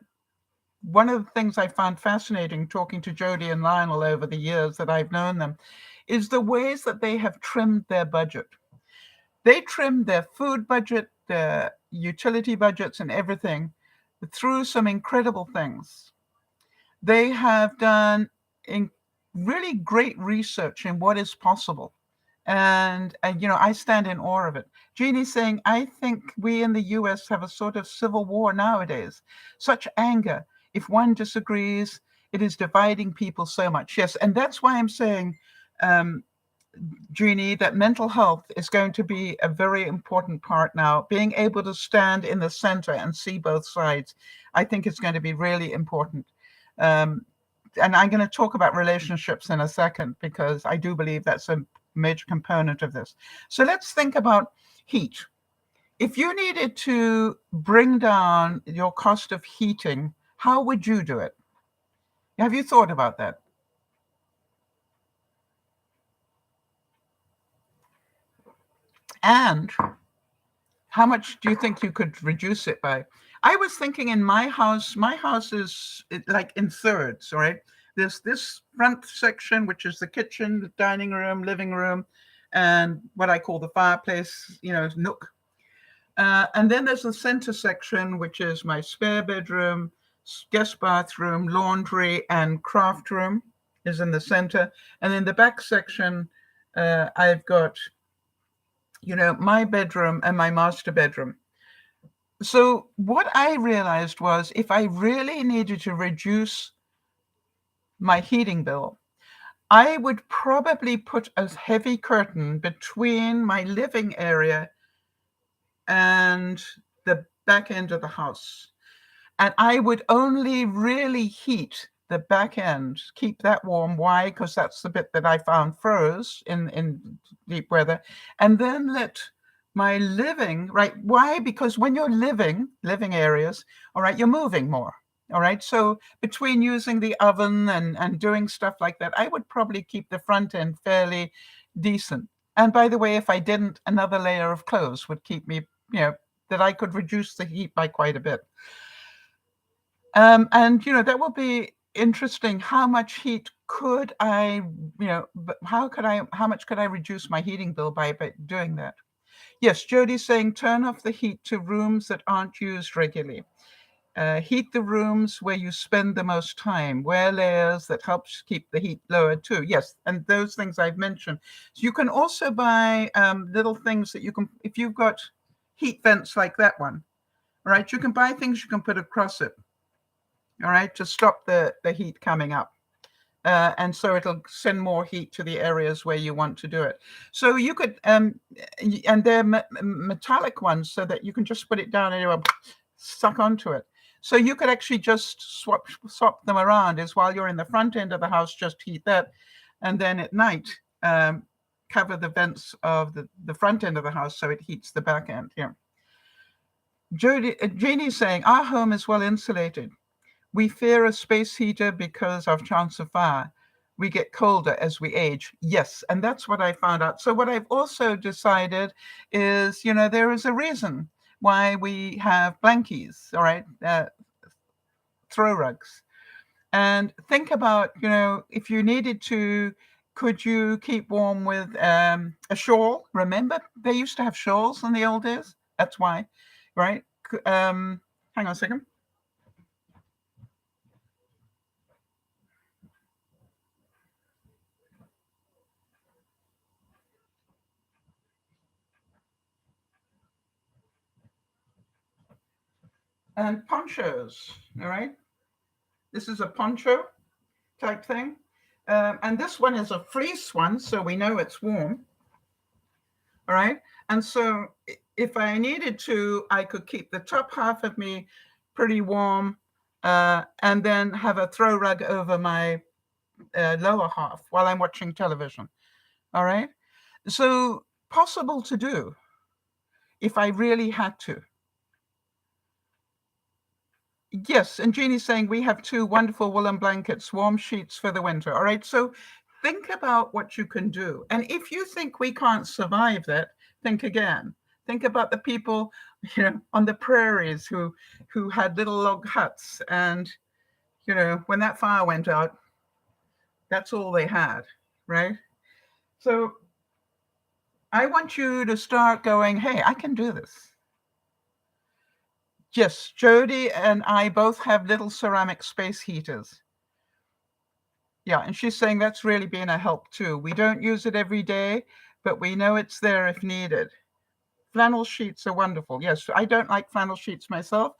one of the things I found fascinating talking to Jody and Lionel over the years that I've known them is the ways that they have trimmed their budget. They trimmed their food budget, their utility budgets, and everything through some incredible things. They have done really great research in what is possible. And I stand in awe of it. Jeannie's saying, I think we in the US have a sort of civil war nowadays. Such anger. If one disagrees, it is dividing people so much. Yes, and that's why I'm saying, Jeannie, that mental health is going to be a very important part now. Being able to stand in the center and see both sides, I think it's going to be really important. And I'm going to talk about relationships in a second, because I do believe that's a major component of this. So let's think about heat. If you needed to bring down your cost of heating, how would you do it? Have you thought about that? And how much do you think you could reduce it by? I was thinking in my house is like in thirds, all right? There's this front section, which is the kitchen, the dining room, living room, and what I call the fireplace, nook. And then there's the center section, which is my spare bedroom, guest bathroom, laundry, and craft room is in the center. And in the back section, I've got, my bedroom and my master bedroom. So what I realized was, if I really needed to reduce my heating bill, I would probably put a heavy curtain between my living area and the back end of the house. And I would only really heat the back end, keep that warm. Why? Because that's the bit that I found froze in deep weather. And then let my living, right? Why? Because when you're living areas, all right, you're moving more. All right. So between using the oven and doing stuff like that, I would probably keep the front end fairly decent. And by the way, if I didn't, another layer of clothes would keep me, that I could reduce the heat by quite a bit. And that will be interesting. How much heat could I, how much could I reduce my heating bill by doing that? Yes, Jody's saying turn off the heat to rooms that aren't used regularly. Heat the rooms where you spend the most time. Wear layers that helps keep the heat lower too. Yes, and those things I've mentioned. So you can also buy little things that you can, if you've got heat vents like that one, right? You can buy things you can put across it. all right, to stop the heat coming up. And so it'll send more heat to the areas where you want to do it. So you could, and they're metallic ones, so that you can just put it down and it'll suck onto it. So you could actually just swap them around. Is while you're in the front end of the house, just heat that, and then at night cover the vents of the front end of the house so it heats the back end. Yeah. Jeannie's saying our home is well insulated. We fear a space heater because of chance of fire. We get colder as we age. Yes, and that's what I found out. So what I've also decided is, there is a reason why we have blankies, all right, throw rugs. And think about, if you needed to, could you keep warm with a shawl? Remember, they used to have shawls in the old days. That's why, right? Hang on a second. And ponchos, all right? This is a poncho type thing. And this one is a fleece one, so we know it's warm, all right? And so if I needed to, I could keep the top half of me pretty warm and then have a throw rug over my lower half while I'm watching television, all right? So possible to do if I really had to. Yes, and Jeannie's saying we have 2 wonderful woolen blankets, warm sheets for the winter. All right, so think about what you can do. And if you think we can't survive that, think again. Think about the people, on the prairies who had little log huts, and when that fire went out, that's all they had, right? So I want you to start going, hey, I can do this. Yes, Jody and I both have little ceramic space heaters. Yeah, and she's saying that's really been a help too. We don't use it every day, but we know it's there if needed. Flannel sheets are wonderful. Yes, I don't like flannel sheets myself,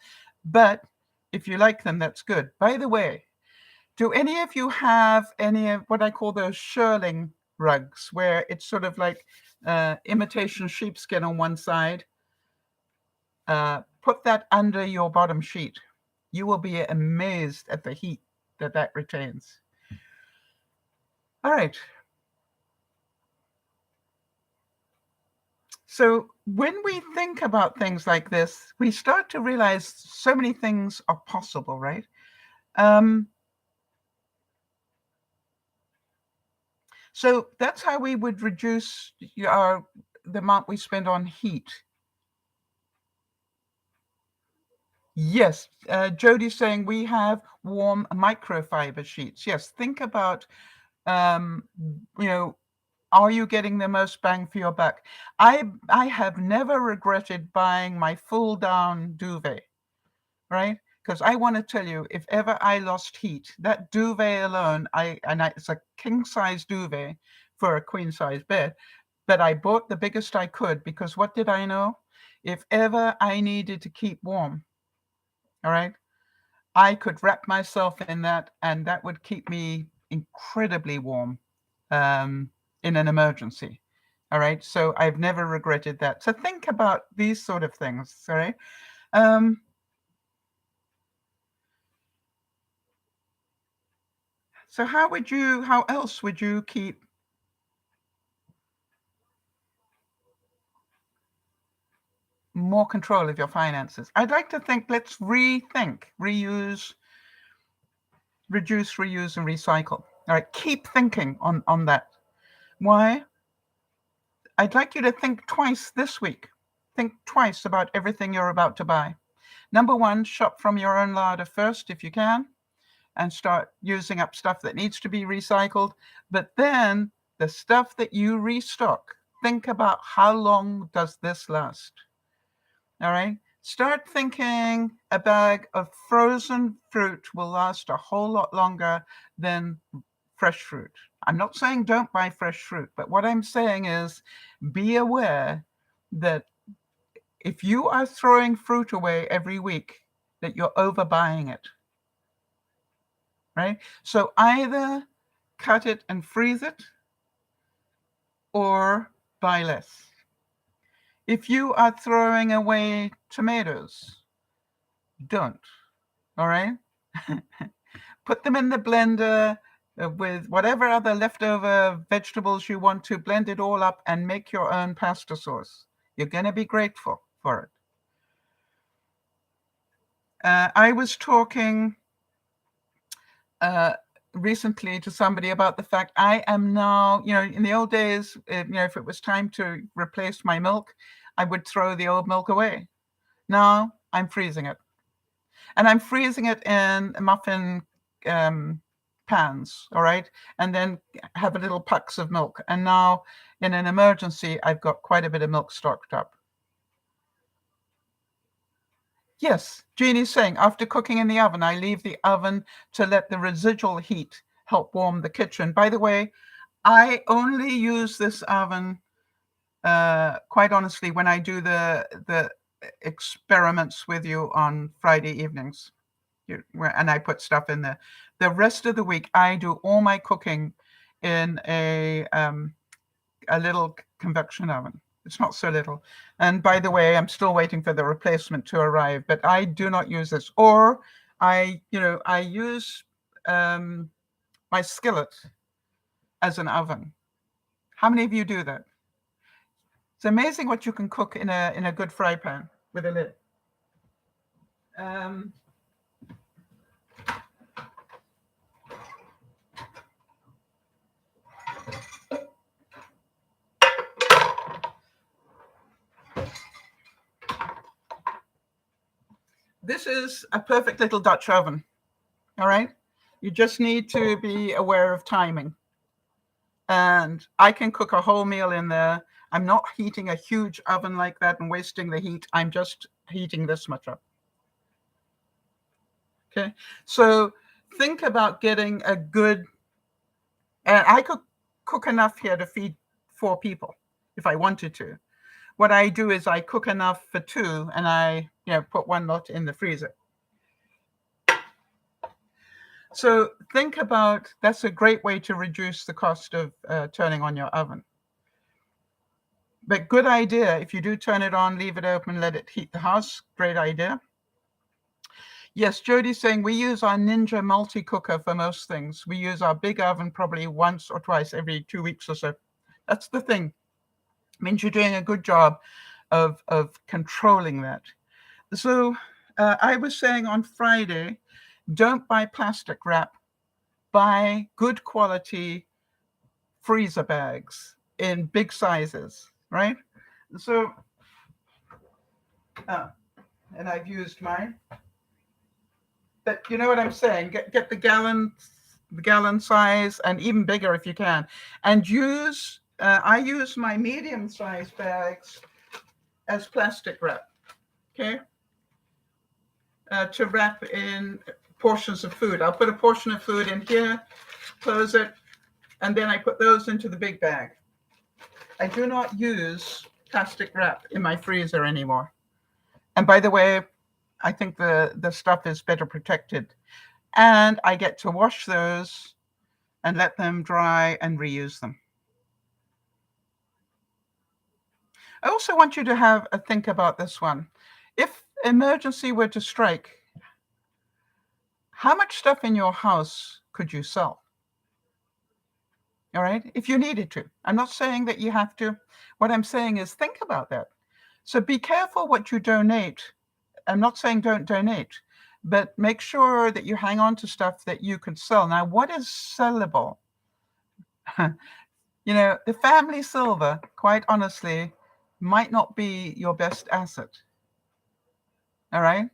but if you like them, that's good. By the way, do any of you have any of what I call those shirling rugs, where it's sort of like imitation sheepskin on one side? Put that under your bottom sheet. You will be amazed at the heat that retains. All right. So when we think about things like this, we start to realize so many things are possible, right? So that's how we would reduce the amount we spend on heat. Yes, Jody's saying we have warm microfiber sheets. Yes, think about, are you getting the most bang for your buck? I have never regretted buying my full down duvet, right? Because I want to tell you, if ever I lost heat, that duvet alone, it's a king size duvet for a queen size bed, but I bought the biggest I could because what did I know? If ever I needed to keep warm, all right, I could wrap myself in that, and that would keep me incredibly warm in an emergency. All right. So I've never regretted that. So think about these sort of things. All right. So how else would you keep more control of your finances? I'd like to think, let's rethink, reuse, reduce, reuse, and recycle. All right. Keep thinking on that. Why? I'd like you to think twice this week. Think twice about everything you're about to buy. Number one, shop from your own larder first if you can, and start using up stuff that needs to be recycled. But then the stuff that you restock, think about how long does this last? All right. Start thinking a bag of frozen fruit will last a whole lot longer than fresh fruit. I'm not saying don't buy fresh fruit, but what I'm saying is be aware that if you are throwing fruit away every week, that you're overbuying it. right? So either cut it and freeze it or buy less. If you are throwing away tomatoes, don't, all right? Put them in the blender with whatever other leftover vegetables you want to, blend it all up and make your own pasta sauce. You're going to be grateful for it. I was talking recently to somebody about the fact I am now, in the old days, if it was time to replace my milk, I would throw the old milk away. Now I'm freezing it. And I'm freezing it in muffin pans, all right? And then have a little pucks of milk. And now in an emergency, I've got quite a bit of milk stocked up. Yes, Jeannie's saying, after cooking in the oven, I leave the oven to let the residual heat help warm the kitchen. By the way, I only use this oven, quite honestly, when I do the experiments with you on Friday evenings. And I put stuff in there. The rest of the week, I do all my cooking in a little convection oven. It's not so little. And by the way, I'm still waiting for the replacement to arrive, but I do not use this. Or I use my skillet as an oven. How many of you do that? It's amazing what you can cook in a good fry pan with a lid. This is a perfect little Dutch oven, all right? You just need to be aware of timing. And I can cook a whole meal in there. I'm not heating a huge oven like that and wasting the heat. I'm just heating this much up. Okay, so think about getting a good, and I could cook enough here to feed 4 people if I wanted to. What I do is I cook enough for 2 and I put one lot in the freezer. So think about, that's a great way to reduce the cost of turning on your oven. But good idea, if you do turn it on, leave it open, let it heat the house, great idea. Yes, Jody's saying we use our Ninja multi-cooker for most things. We use our big oven probably once or twice every 2 weeks or so. That's the thing. It means you're doing a good job of controlling that. So I was saying on Friday, don't buy plastic wrap. Buy good quality freezer bags in big sizes, right? So, and I've used mine. But you know what I'm saying? Get the gallon size, and even bigger if you can. And use, I use my medium size bags as plastic wrap, okay? To wrap in portions of food. I'll put a portion of food in here, close it, and then I put those into the big bag. I do not use plastic wrap in my freezer anymore. And by the way, I think the stuff is better protected. And I get to wash those and let them dry and reuse them. I also want you to have a think about this one. If emergency were to strike, how much stuff in your house could you sell? All right, if you needed to. I'm not saying that you have to. What I'm saying is think about that. So be careful what you donate. I'm not saying don't donate, but make sure that you hang on to stuff that you could sell. Now, what is sellable? The family silver, quite honestly, might not be your best asset. All right?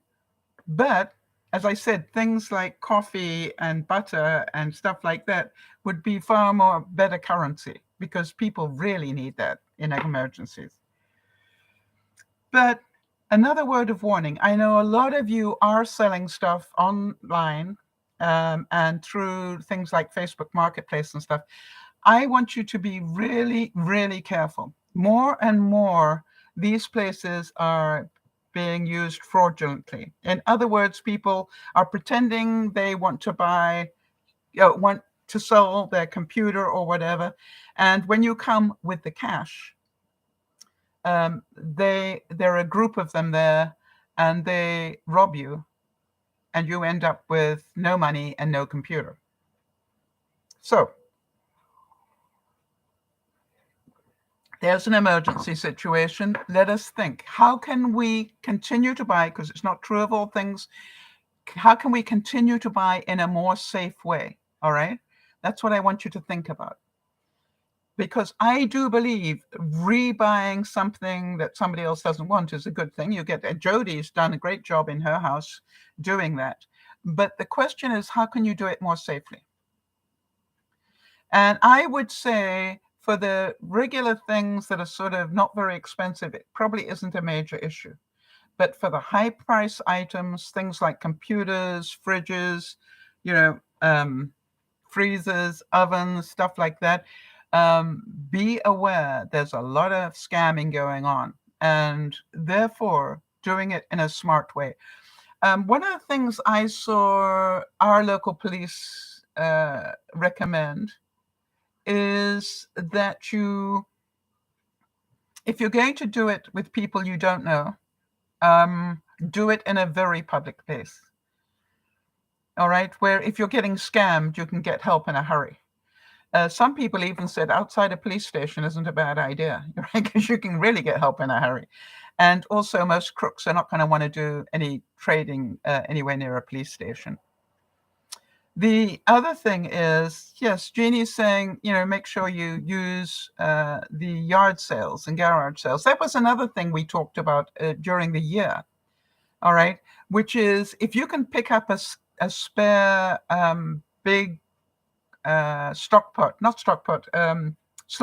But as I said, things like coffee and butter and stuff like that would be far more better currency because people really need that in emergencies. But another word of warning, I know a lot of you are selling stuff online and through things like Facebook Marketplace and stuff. I want you to be really, really careful. More and more, these places are being used fraudulently. In other words, people are pretending they want to buy want to sell their computer or whatever. And when you come with the cash, there are a group of them there, and they rob you, and you end up with no money and no computer. So there's an emergency situation. Let us think, how can we continue to buy, because it's not true of all things, how can we continue to buy in a more safe way? All right. That's what I want you to think about. Because I do believe rebuying something that somebody else doesn't want is a good thing. You get Jodie's done a great job in her house doing that. But the question is, how can you do it more safely? And I would say for the regular things that are sort of not very expensive, it probably isn't a major issue. But for the high price items, things like computers, fridges, freezers, ovens, stuff like that, be aware there's a lot of scamming going on, and therefore doing it in a smart way. One of the things I saw our local police recommend is that if you're going to do it with people you don't know, do it in a very public place. All right, where if you're getting scammed, you can get help in a hurry. Some people even said outside a police station isn't a bad idea, right? Because you can really get help in a hurry. And also, most crooks are not going to want to do any trading anywhere near a police station. The other thing is, yes, Jeannie's saying, make sure you use the yard sales and garage sales. That was another thing we talked about during the year, all right, which is if you can pick up a spare big slow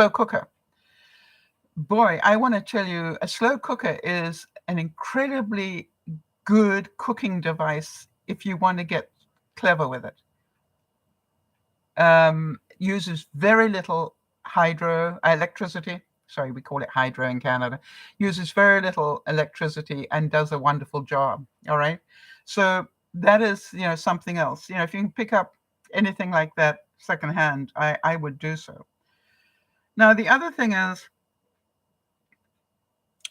cooker. Boy, I want to tell you, a slow cooker is an incredibly good cooking device if you want to get clever with it. Uses very little electricity. Sorry, we call it hydro in Canada. Uses very little electricity and does a wonderful job. All right. So that is, something else. If you can pick up anything like that secondhand, I would do so. Now, the other thing is,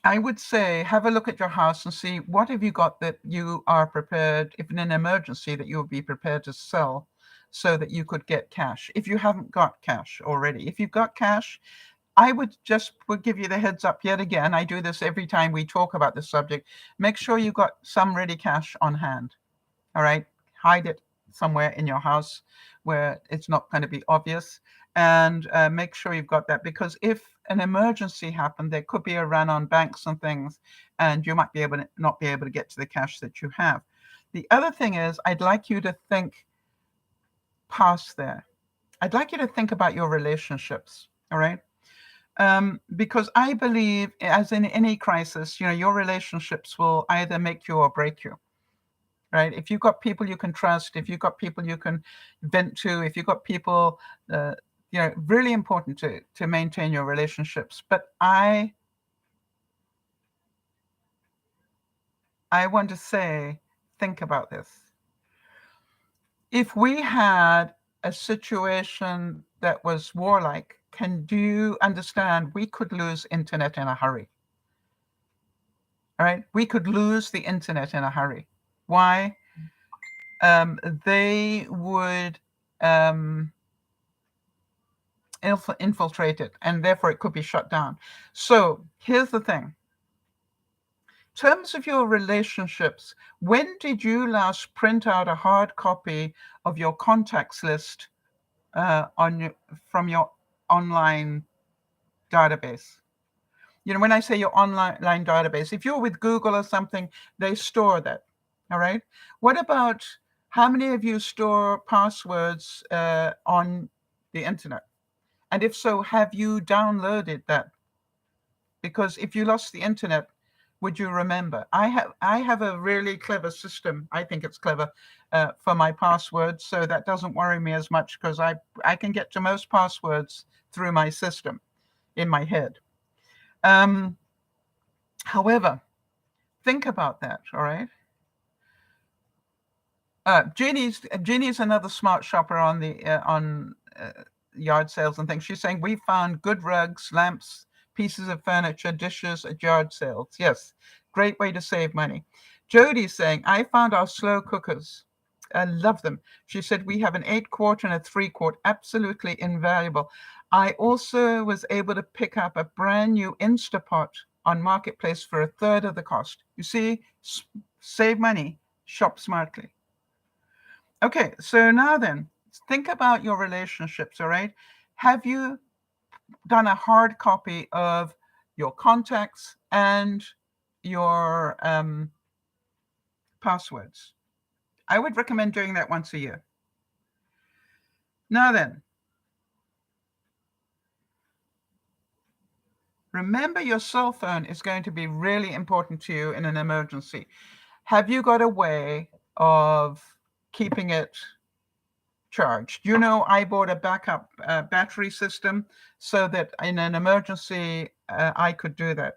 I would say have a look at your house and see what have you got that you are prepared, if in an emergency, that you would be prepared to sell so that you could get cash. If you haven't got cash already, if you've got cash, I would give you the heads up yet again. I do this every time we talk about this subject. Make sure you've got some ready cash on hand. All right. Hide it somewhere in your house where it's not going to be obvious, and make sure you've got that, because if an emergency happened, there could be a run on banks and things, and you might not be able to get to the cash that you have. The other thing is, I'd like you to think past there. I'd like you to think about your relationships. All right. Because I believe, as in any crisis, your relationships will either make you or break you. Right? If you've got people you can trust, if you've got people you can vent to, if you've got people, really important to maintain your relationships. But I want to say, think about this. If we had a situation that was warlike, do you understand we could lose internet in a hurry? All right? We could lose the internet in a hurry. Why? They would infiltrate it, and therefore it could be shut down. So here's the thing. In terms of your relationships, when did you last print out a hard copy of your contacts list from your online database? When I say your online database, if you're with Google or something, they store that. All right. What about how many of you store passwords on the internet? And if so, have you downloaded that? Because if you lost the internet, would you remember? I have a really clever system. I think it's clever for my passwords, so that doesn't worry me as much, because I can get to most passwords through my system in my head. However, think about that. All right. Jeannie's another smart shopper on the yard sales and things. She's saying we found good rugs, lamps, pieces of furniture, dishes at yard sales. Yes, great way to save money. Jody's saying I found our slow cookers. I love them. She said we have an 8-quart and a 3-quart, absolutely invaluable. I also was able to pick up a brand new Instapot on Marketplace for a third of the cost. You see, save money, shop smartly. Okay, so now then, think about your relationships, all right? Have you done a hard copy of your contacts and your passwords? I would recommend doing that once a year. Now then, remember your cell phone is going to be really important to you in an emergency. Have you got a way of keeping it charged? You know, I bought a backup battery system so that in an emergency, I could do that.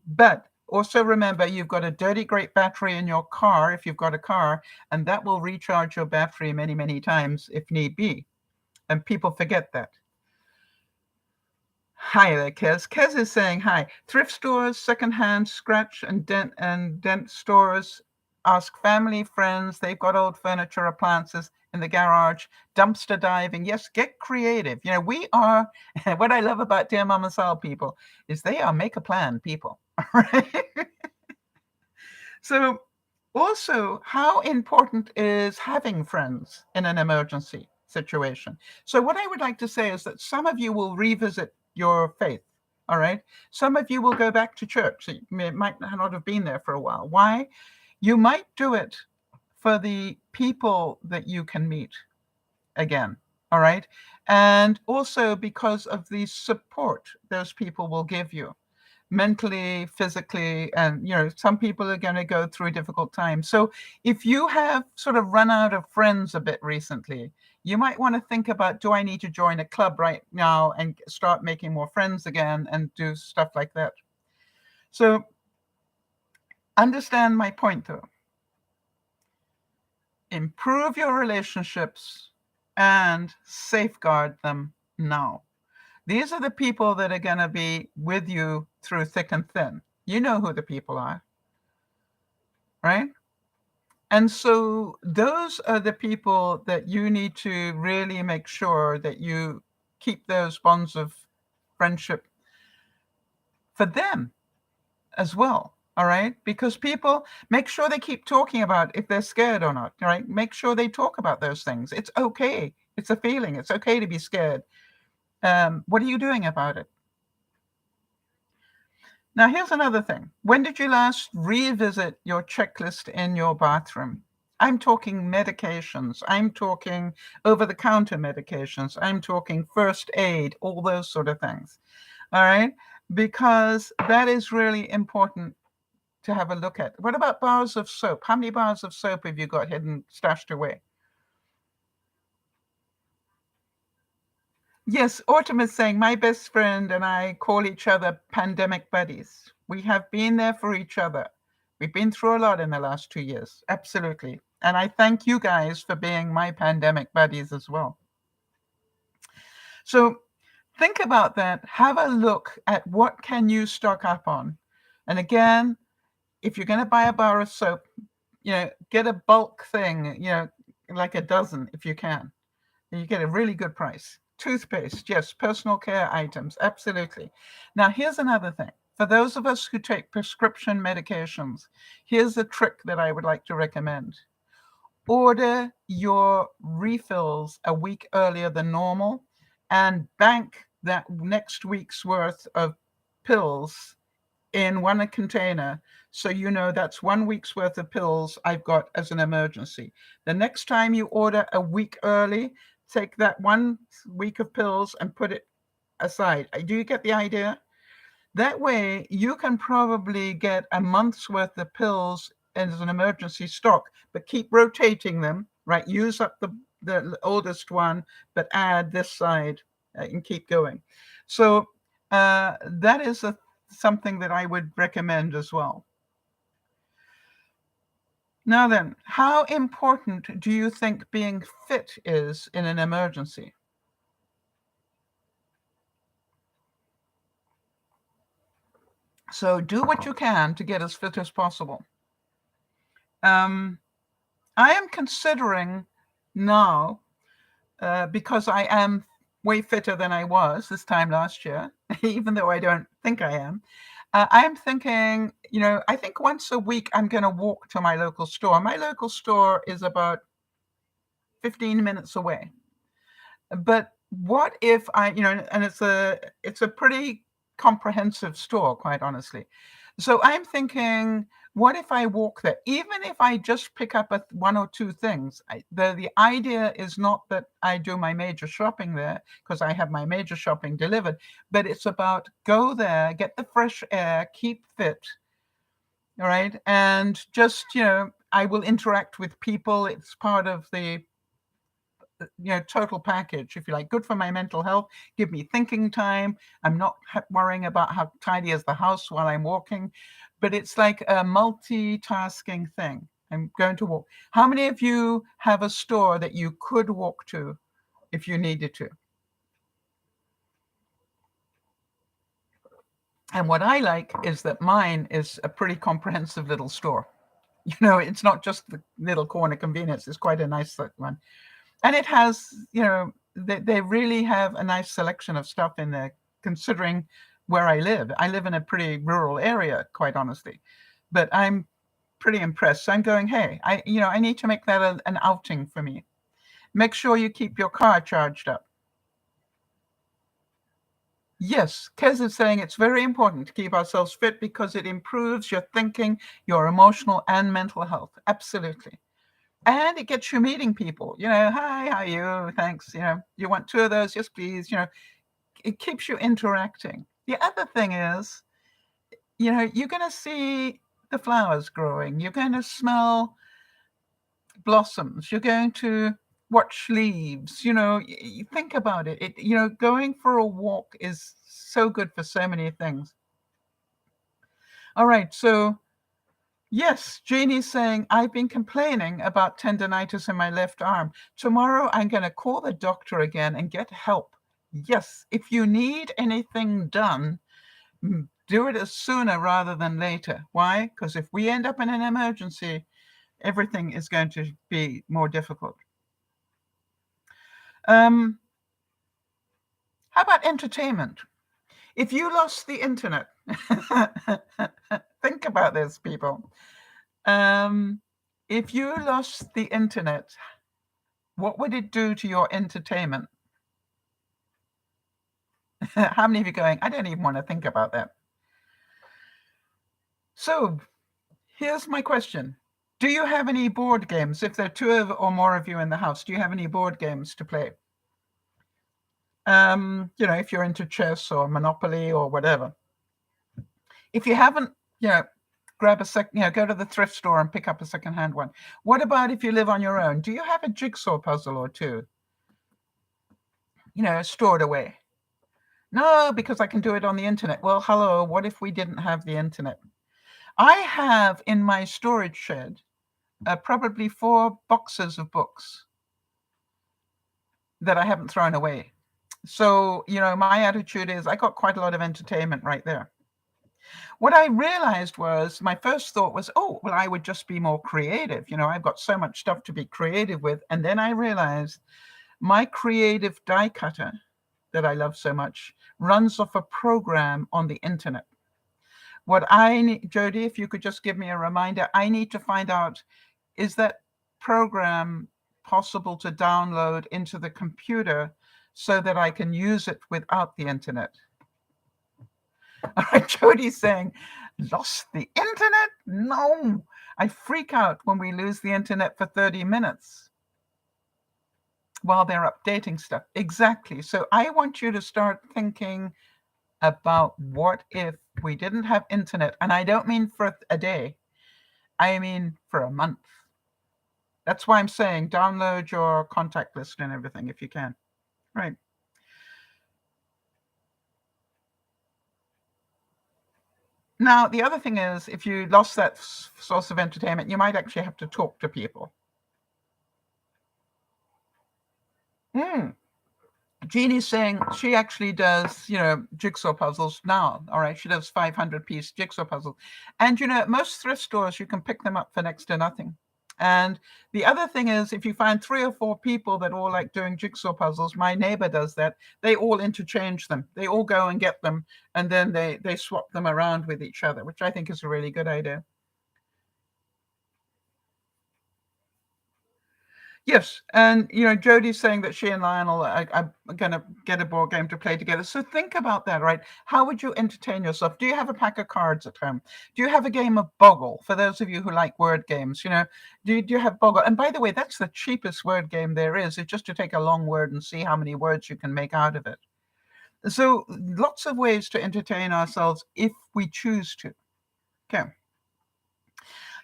But also remember, you've got a dirty great battery in your car if you've got a car, and that will recharge your battery many, many times if need be. And people forget that. Hi there, Kez. Kez is saying hi. Thrift stores, secondhand, scratch and dent stores. Ask family, friends. They've got old furniture, appliances in the garage. Dumpster diving. Yes, get creative. You know, we are. What I love about DearMamaSal people is they are make a plan people. Right? So, also, how important is having friends in an emergency situation? So, what I would like to say is that some of you will revisit your faith. All right. Some of you will go back to church. You might not have been there for a while. Why? You might do it for the people that you can meet again. All right. And also because of the support those people will give you mentally, physically, and some people are going to go through a difficult time. So if you have sort of run out of friends a bit recently, you might want to think about, do I need to join a club right now and start making more friends again and do stuff like that? So understand my point though. Improve your relationships and safeguard them now. These are the people that are going to be with you through thick and thin. You know who the people are, right? And so those are the people that you need to really make sure that you keep those bonds of friendship for them as well. All right. Because people make sure they keep talking about if they're scared or not. All right. Make sure they talk about those things. It's okay. It's a feeling. It's okay to be scared. What are you doing about it? Now, here's another thing. When did you last revisit your checklist in your bathroom? I'm talking medications. I'm talking over-the-counter medications. I'm talking first aid, all those sort of things. All right? Because that is really important to have a look at. What about bars of soap? How many bars of soap have you got hidden, stashed away? Yes, Autumn is saying, my best friend and I call each other pandemic buddies. We have been there for each other. We've been through a lot in the last 2 years. Absolutely. And I thank you guys for being my pandemic buddies as well. So think about that. Have a look at what can you stock up on. And again, if you're going to buy a bar of soap, get a bulk thing, like a dozen if you can. And you get a really good price. Toothpaste, yes, personal care items, absolutely. Now, here's another thing. For those of us who take prescription medications, here's a trick that I would like to recommend. Order your refills a week earlier than normal and bank that next week's worth of pills in one container, so you know that's 1 week's worth of pills I've got as an emergency. The next time you order a week early, take that 1 week of pills and put it aside. Do you get the idea? That way you can probably get a month's worth of pills as an emergency stock, but keep rotating them, right? Use up the oldest one, but add this side and keep going. So that is something that I would recommend as well. Now then, how important do you think being fit is in an emergency? So do what you can to get as fit as possible. I am considering now, because I am way fitter than I was this time last year, even though I don't think I am. I'm thinking, I think once a week I'm going to walk to my local store. My local store is about 15 minutes away. But what if and it's a pretty comprehensive store, quite honestly. So I'm thinking, what if I walk there? Even if I just pick up one or two things, the idea is not that I do my major shopping there because I have my major shopping delivered, but it's about go there, get the fresh air, keep fit, all right, and just I will interact with people. It's part of the total package, if you like. Good for my mental health, give me thinking time. I'm not worrying about how tidy is the house while I'm walking, but it's like a multitasking thing. I'm going to walk. How many of you have a store that you could walk to if you needed to? And what I like is that mine is a pretty comprehensive little store. It's not just the little corner convenience. It's quite a nice one. And it has, they really have a nice selection of stuff in there, considering where I live. I live in a pretty rural area, quite honestly, but I'm pretty impressed. So I'm going, hey, I need to make that an outing for me. Make sure you keep your car charged up. Yes, Kez is saying it's very important to keep ourselves fit because it improves your thinking, your emotional and mental health. Absolutely. And it gets you meeting people, hi, how are you? Thanks. You want two of those? Yes, please. It keeps you interacting. The other thing is, you're going to see the flowers growing. You're going to smell blossoms. You're going to watch leaves. You think about it. Going for a walk is so good for so many things. All right. So yes, Janie's saying, I've been complaining about tendonitis in my left arm. Tomorrow, I'm going to call the doctor again and get help. Yes, if you need anything done, do it sooner rather than later. Why? Because if we end up in an emergency, everything is going to be more difficult. How about entertainment? If you lost the internet, think about this, people. If you lost the internet, what would it do to your entertainment? How many of you going, I don't even want to think about that? So here's my question. Do you have any board games? If there are two or more of you in the house, do you have any board games to play? If you're into chess or Monopoly or whatever. If you haven't, grab go to the thrift store and pick up a secondhand one. What about if you live on your own? Do you have a jigsaw puzzle or two? Stored away. No, because I can do it on the internet. Well, hello, what if we didn't have the internet? I have in my storage shed probably 4 boxes of books that I haven't thrown away. So, my attitude is I got quite a lot of entertainment right there. What I realized was my first thought was, oh, well, I would just be more creative. I've got so much stuff to be creative with. And then I realized my creative die cutter that I love so much runs off a program on the internet. What I need, Jody, if you could just give me a reminder, I need to find out, is that program possible to download into the computer so that I can use it without the internet? All right, Jody's saying, lost the internet? No, I freak out when we lose the internet for 30 minutes while they're updating stuff. Exactly. So I want you to start thinking about what if we didn't have internet. And I don't mean for a day. I mean for a month. That's why I'm saying download your contact list and everything if you can. Right. Now, the other thing is, if you lost that source of entertainment, you might actually have to talk to people. Jeannie's saying she actually does, jigsaw puzzles now. All right. She does 500-piece jigsaw puzzles. And, at most thrift stores, you can pick them up for next to nothing. And the other thing is, if you find 3 or 4 people that all like doing jigsaw puzzles, my neighbor does that, they all interchange them. They all go and get them, and then they swap them around with each other, which I think is a really good idea. Yes, and Jodie's saying that she and Lionel are going to get a board game to play together. So think about that, right? How would you entertain yourself? Do you have a pack of cards at home? Do you have a game of Boggle? For those of you who like word games, do you have Boggle? And by the way, that's the cheapest word game there is. It's just to take a long word and see how many words you can make out of it. So lots of ways to entertain ourselves if we choose to. Okay.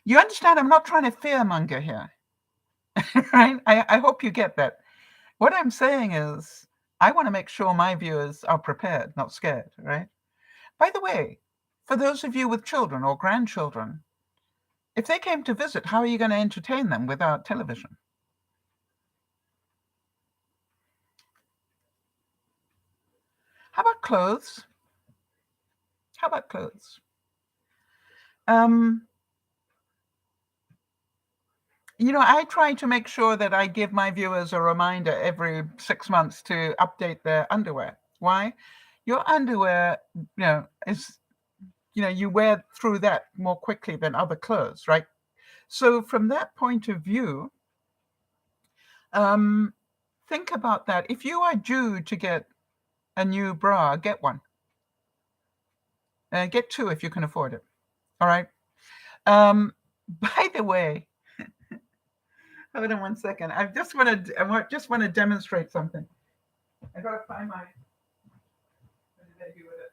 You understand? I'm not trying to fearmonger here. Right? I hope you get that. What I'm saying is, I want to make sure my viewers are prepared, not scared, right? By the way, for those of you with children or grandchildren, if they came to visit, how are you going to entertain them without television? How about clothes? How about clothes? I try to make sure that I give my viewers a reminder every 6 months to update their underwear. Why? Your underwear, is, you wear through that more quickly than other clothes, right? So from that point of view, think about that. If you are due to get a new bra, get one. Get 2 if you can afford it. All right. By the way, hold on one second. I just want to demonstrate something. I gotta find my. What did I do with it?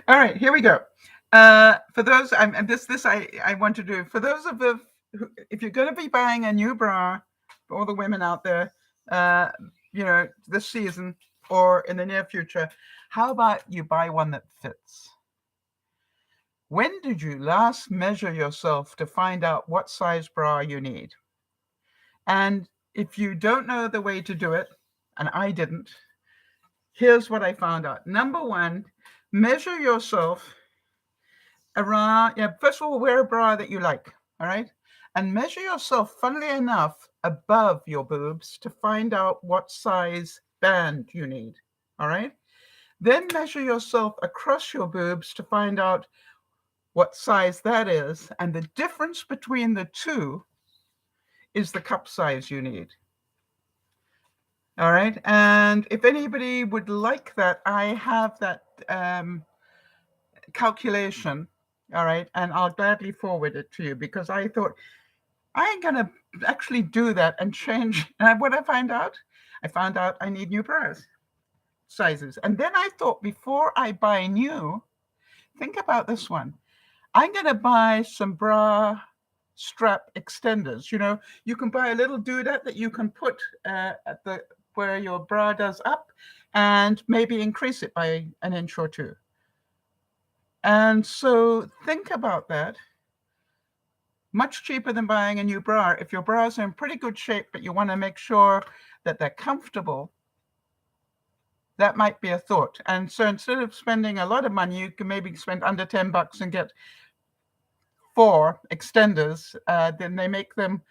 All right, here we go. For those, I want to do. For those of you, if you're going to be buying a new bra, for all the women out there, this season or in the near future, how about you buy one that fits? When did you last measure yourself to find out what size bra you need? And if you don't know the way to do it, and I didn't, here's what I found out. Number one, measure yourself around, first of all, wear a bra that you like, all right? And measure yourself, funnily enough, above your boobs to find out what size band you need, all right? Then measure yourself across your boobs to find out what size that is. And the difference between the two is the cup size you need. All right. And if anybody would like that, I have that calculation. All right. And I'll gladly forward it to you because I thought I'm going to actually do that and change. And what I found out I need new bras sizes. And then I thought before I buy new, think about this one. I'm going to buy some bra strap extenders. You can buy a little doodad that you can put at the where your bra does up and maybe increase it by an inch or two. And so think about that. Much cheaper than buying a new bra. If your bras are in pretty good shape, but you want to make sure that they're comfortable, that might be a thought. And so instead of spending a lot of money, you can maybe spend under $10 and get 4 extenders. Then they make them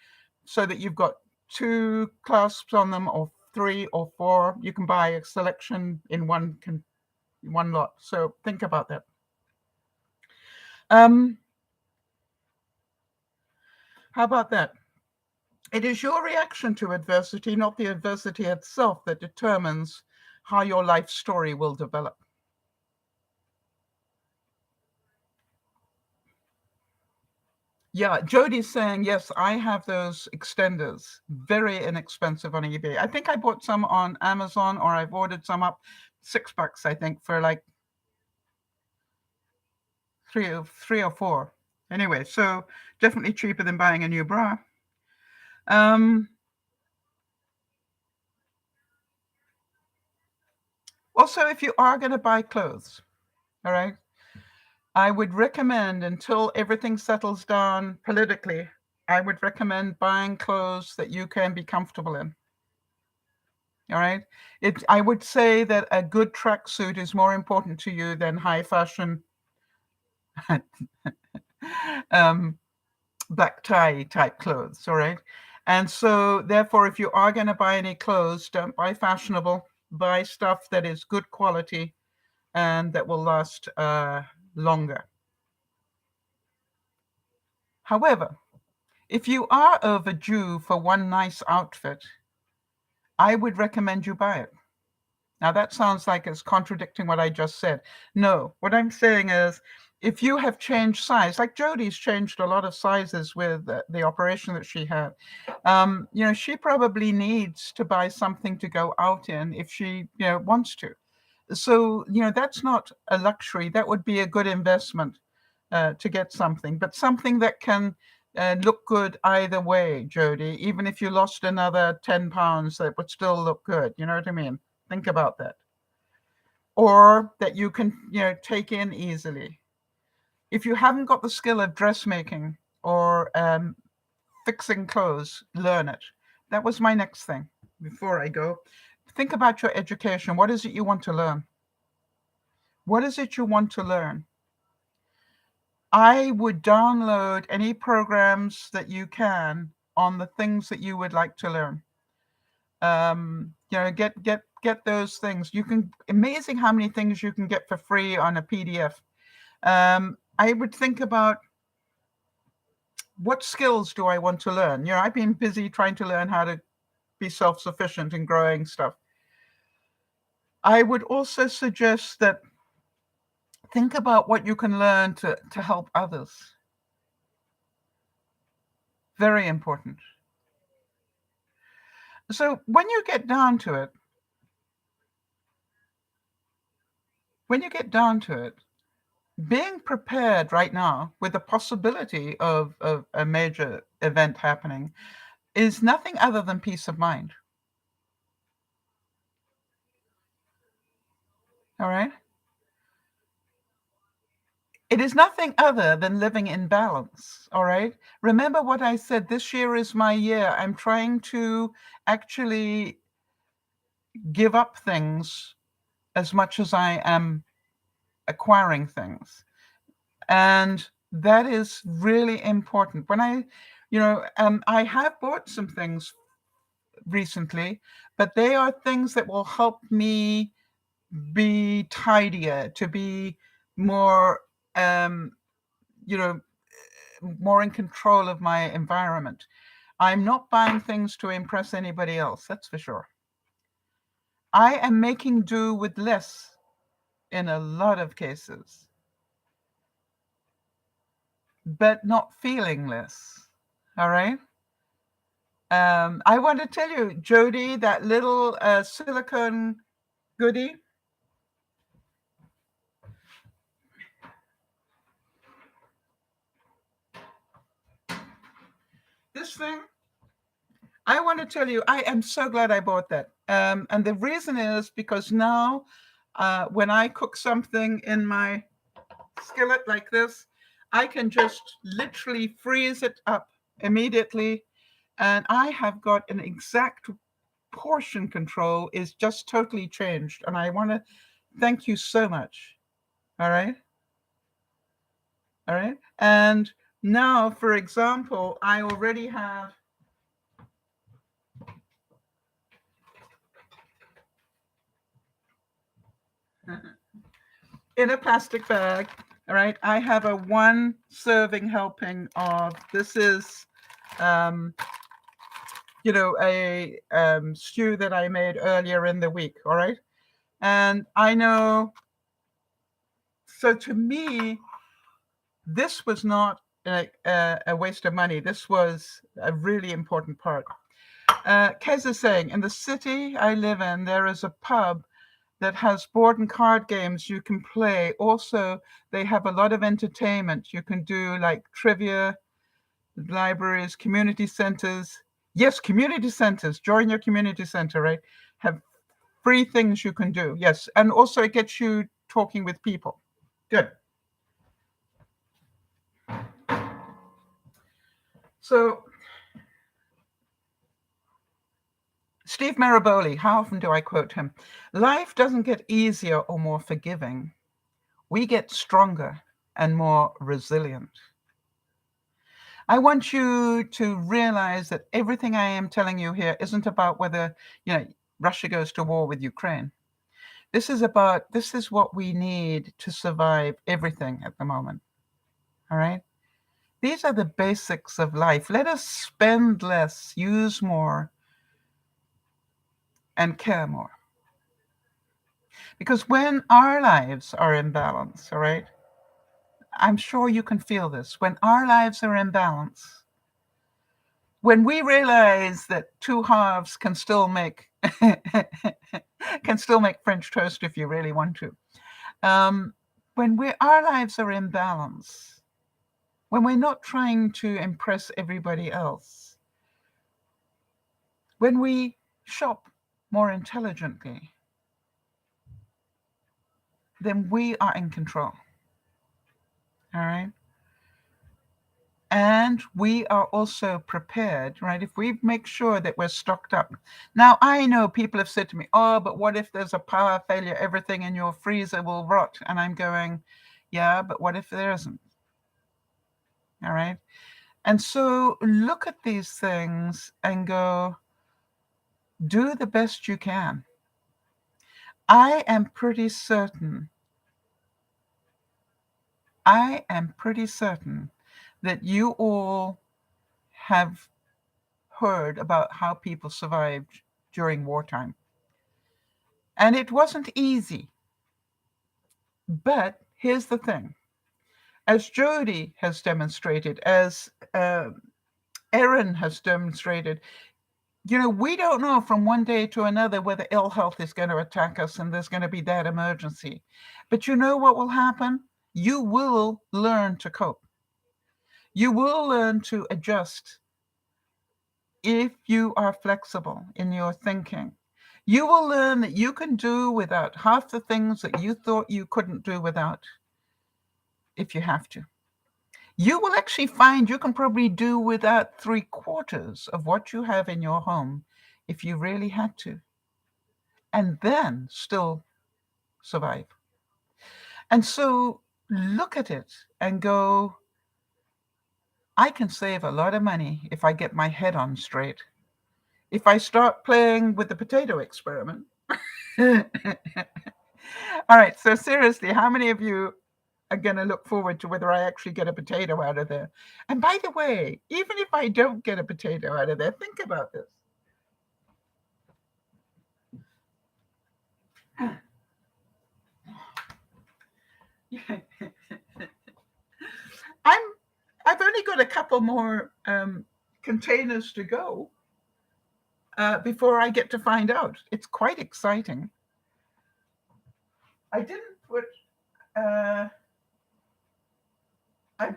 so that you've got 2 clasps on them, or 3 or 4. You can buy a selection in one lot. So think about that. How about that? It is your reaction to adversity, not the adversity itself, that determines how your life story will develop. Yeah, Jody's saying, yes, I have those extenders, very inexpensive on eBay. I think I bought some on Amazon, or I've ordered some up $6, I think, for like three or four. Anyway, so definitely cheaper than buying a new bra. Also, if you are going to buy clothes, all right, I would recommend, until everything settles down politically, I would recommend buying clothes that you can be comfortable in. All right. I would say that a good tracksuit is more important to you than high fashion black tie type clothes. All right. And so therefore, if you are going to buy any clothes, don't buy fashionable, buy stuff that is good quality and that will last longer. However, if you are overdue for one nice outfit, I would recommend you buy it. Now, that sounds like it's contradicting what I just said. No, what I'm saying is, if you have changed size, like Jody's changed a lot of sizes with the operation that she had, she probably needs to buy something to go out in if she, wants to. So, that's not a luxury. That would be a good investment to get something, but something that can look good either way, Jody. Even if you lost another 10 pounds, that would still look good. You know what I mean? Think about that. Or that you can, take in easily. If you haven't got the skill of dressmaking or fixing clothes, learn it. That was my next thing before I go. Think about your education. What is it you want to learn? What is it you want to learn? I would download any programs that you can on the things that you would like to learn. Get those things. You can, amazing how many things you can get for free on a PDF. I would think about, what skills do I want to learn? I've been busy trying to learn how to be self-sufficient in growing stuff. I would also suggest that think about what you can learn to help others. Very important. So when you get down to it, being prepared right now with the possibility of a major event happening is nothing other than peace of mind. All right? It is nothing other than living in balance. All right? Remember what I said, this year is my year. I'm trying to actually give up things as much as I am acquiring things. And that is really important. When I have bought some things recently, but they are things that will help me be tidier, to be more, more in control of my environment. I'm not buying things to impress anybody else, that's for sure. I am making do with less in a lot of cases, but not feeling less. All right. I want to tell you, Jody, that little silicone goodie. This thing, I want to tell you, I am so glad I bought that. And the reason is because now, when I cook something in my skillet like this, I can just literally freeze it up immediately. And I have got an exact portion control is just totally changed. And I want to thank you so much. All right. All right. And now, for example, I already have in a plastic bag. All right. I have a 1 serving helping of, this is, a stew that I made earlier in the week. All right. And I know, so to me, this was not a waste of money. This was a really important part. Kez is saying, in the city I live in, there is a pub that has board and card games you can play. Also, they have a lot of entertainment. You can do like trivia, libraries, community centers. Yes, community centers. Join your community center, right? Have free things you can do. Yes. And also it gets you talking with people. Good. So Steve Maraboli, how often do I quote him? Life doesn't get easier or more forgiving. We get stronger and more resilient. I want you to realize that everything I am telling you here isn't about whether, Russia goes to war with Ukraine. This is what we need to survive everything at the moment. All right? These are the basics of life. Let us spend less, use more, and care more. Because when our lives are in balance, all right, I'm sure you can feel this. When our lives are in balance, when we realize that two halves can still make French toast if you really want to. When our lives are in balance, when we're not trying to impress everybody else, when we shop more intelligently, then we are in control. All right? And we are also prepared, right? If we make sure that we're stocked up. Now, I know people have said to me, oh, but what if there's a power failure? Everything in your freezer will rot. And I'm going, yeah, but what if there isn't? All right. And so look at these things and go, do the best you can. I am pretty certain that you all have heard about how people survived during wartime. And it wasn't easy. But here's the thing. As Jody has demonstrated, as Erin has demonstrated, we don't know from one day to another whether ill health is going to attack us and there's going to be that emergency. But you know what will happen? You will learn to cope. You will learn to adjust if you are flexible in your thinking. You will learn that you can do without half the things that you thought you couldn't do without if you have to. You will actually find you can probably do without 3/4 of what you have in your home if you really had to, and then still survive. And so look at it and go, I can save a lot of money if I get my head on straight. If I start playing with the potato experiment. All right, so seriously, how many of you are going to look forward to whether I actually get a potato out of there? And by the way, even if I don't get a potato out of there, think about this. I've only got a couple more containers to go before I get to find out. It's quite exciting. I didn't put I'm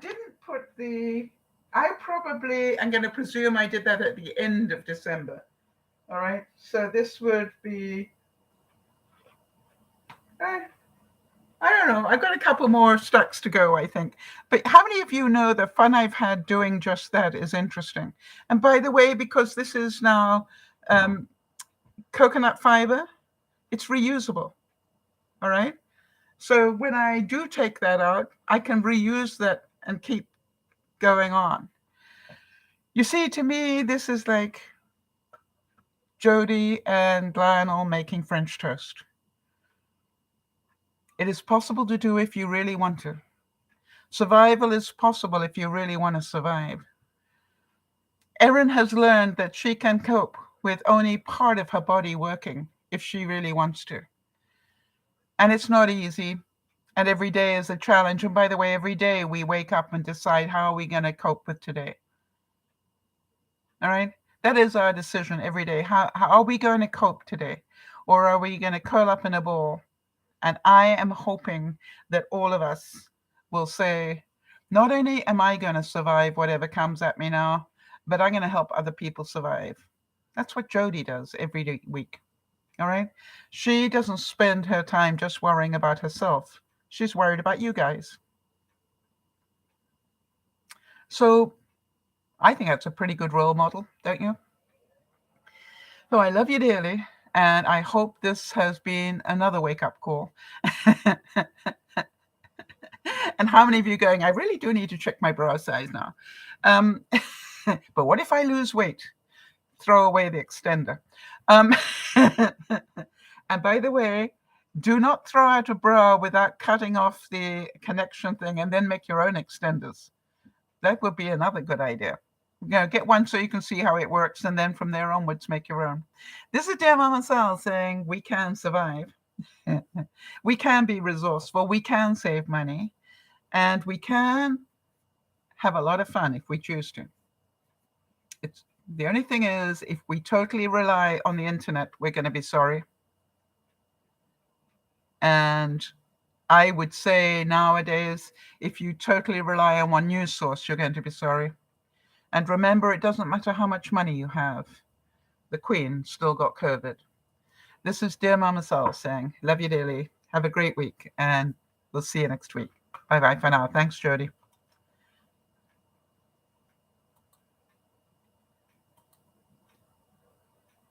going to presume I did that at the end of December. All right. So this would be, I don't know. I've got a couple more stacks to go, I think. But how many of you know the fun I've had doing just that is interesting? And by the way, because this is now coconut fiber, it's reusable. All right. So when I do take that out, I can reuse that and keep going on. You see, to me, this is like Jody and Lionel making French toast. It is possible to do if you really want to. Survival is possible if you really want to survive. Erin has learned that she can cope with only part of her body working if she really wants to. And it's not easy. And every day is a challenge. And by the way, every day we wake up and decide how are we going to cope with today. All right? That is our decision every day. How are we going to cope today? Or are we going to curl up in a ball? And I am hoping that all of us will say, not only am I going to survive whatever comes at me now, but I'm going to help other people survive. That's what Jody does every week. All right? She doesn't spend her time just worrying about herself. She's worried about you guys. So I think that's a pretty good role model, don't you? So I love you dearly, and I hope this has been another wake-up call. And how many of you going, I really do need to check my bra size now. But what if I lose weight? Throw away the extender. And by the way, do not throw out a bra without cutting off the connection thing and then make your own extenders. That would be another good idea. Get one so you can see how it works, and then from there onwards, make your own. This is DearMamaSal saying we can survive. We can be resourceful. We can save money. And we can have a lot of fun if we choose to. The only thing is, if we totally rely on the internet, we're going to be sorry. And I would say nowadays, if you totally rely on one news source, you're going to be sorry. And remember, it doesn't matter how much money you have. The Queen still got COVID. This is DearMamaSal saying, love you dearly. Have a great week, and we'll see you next week. Bye-bye for now. Thanks, Jody.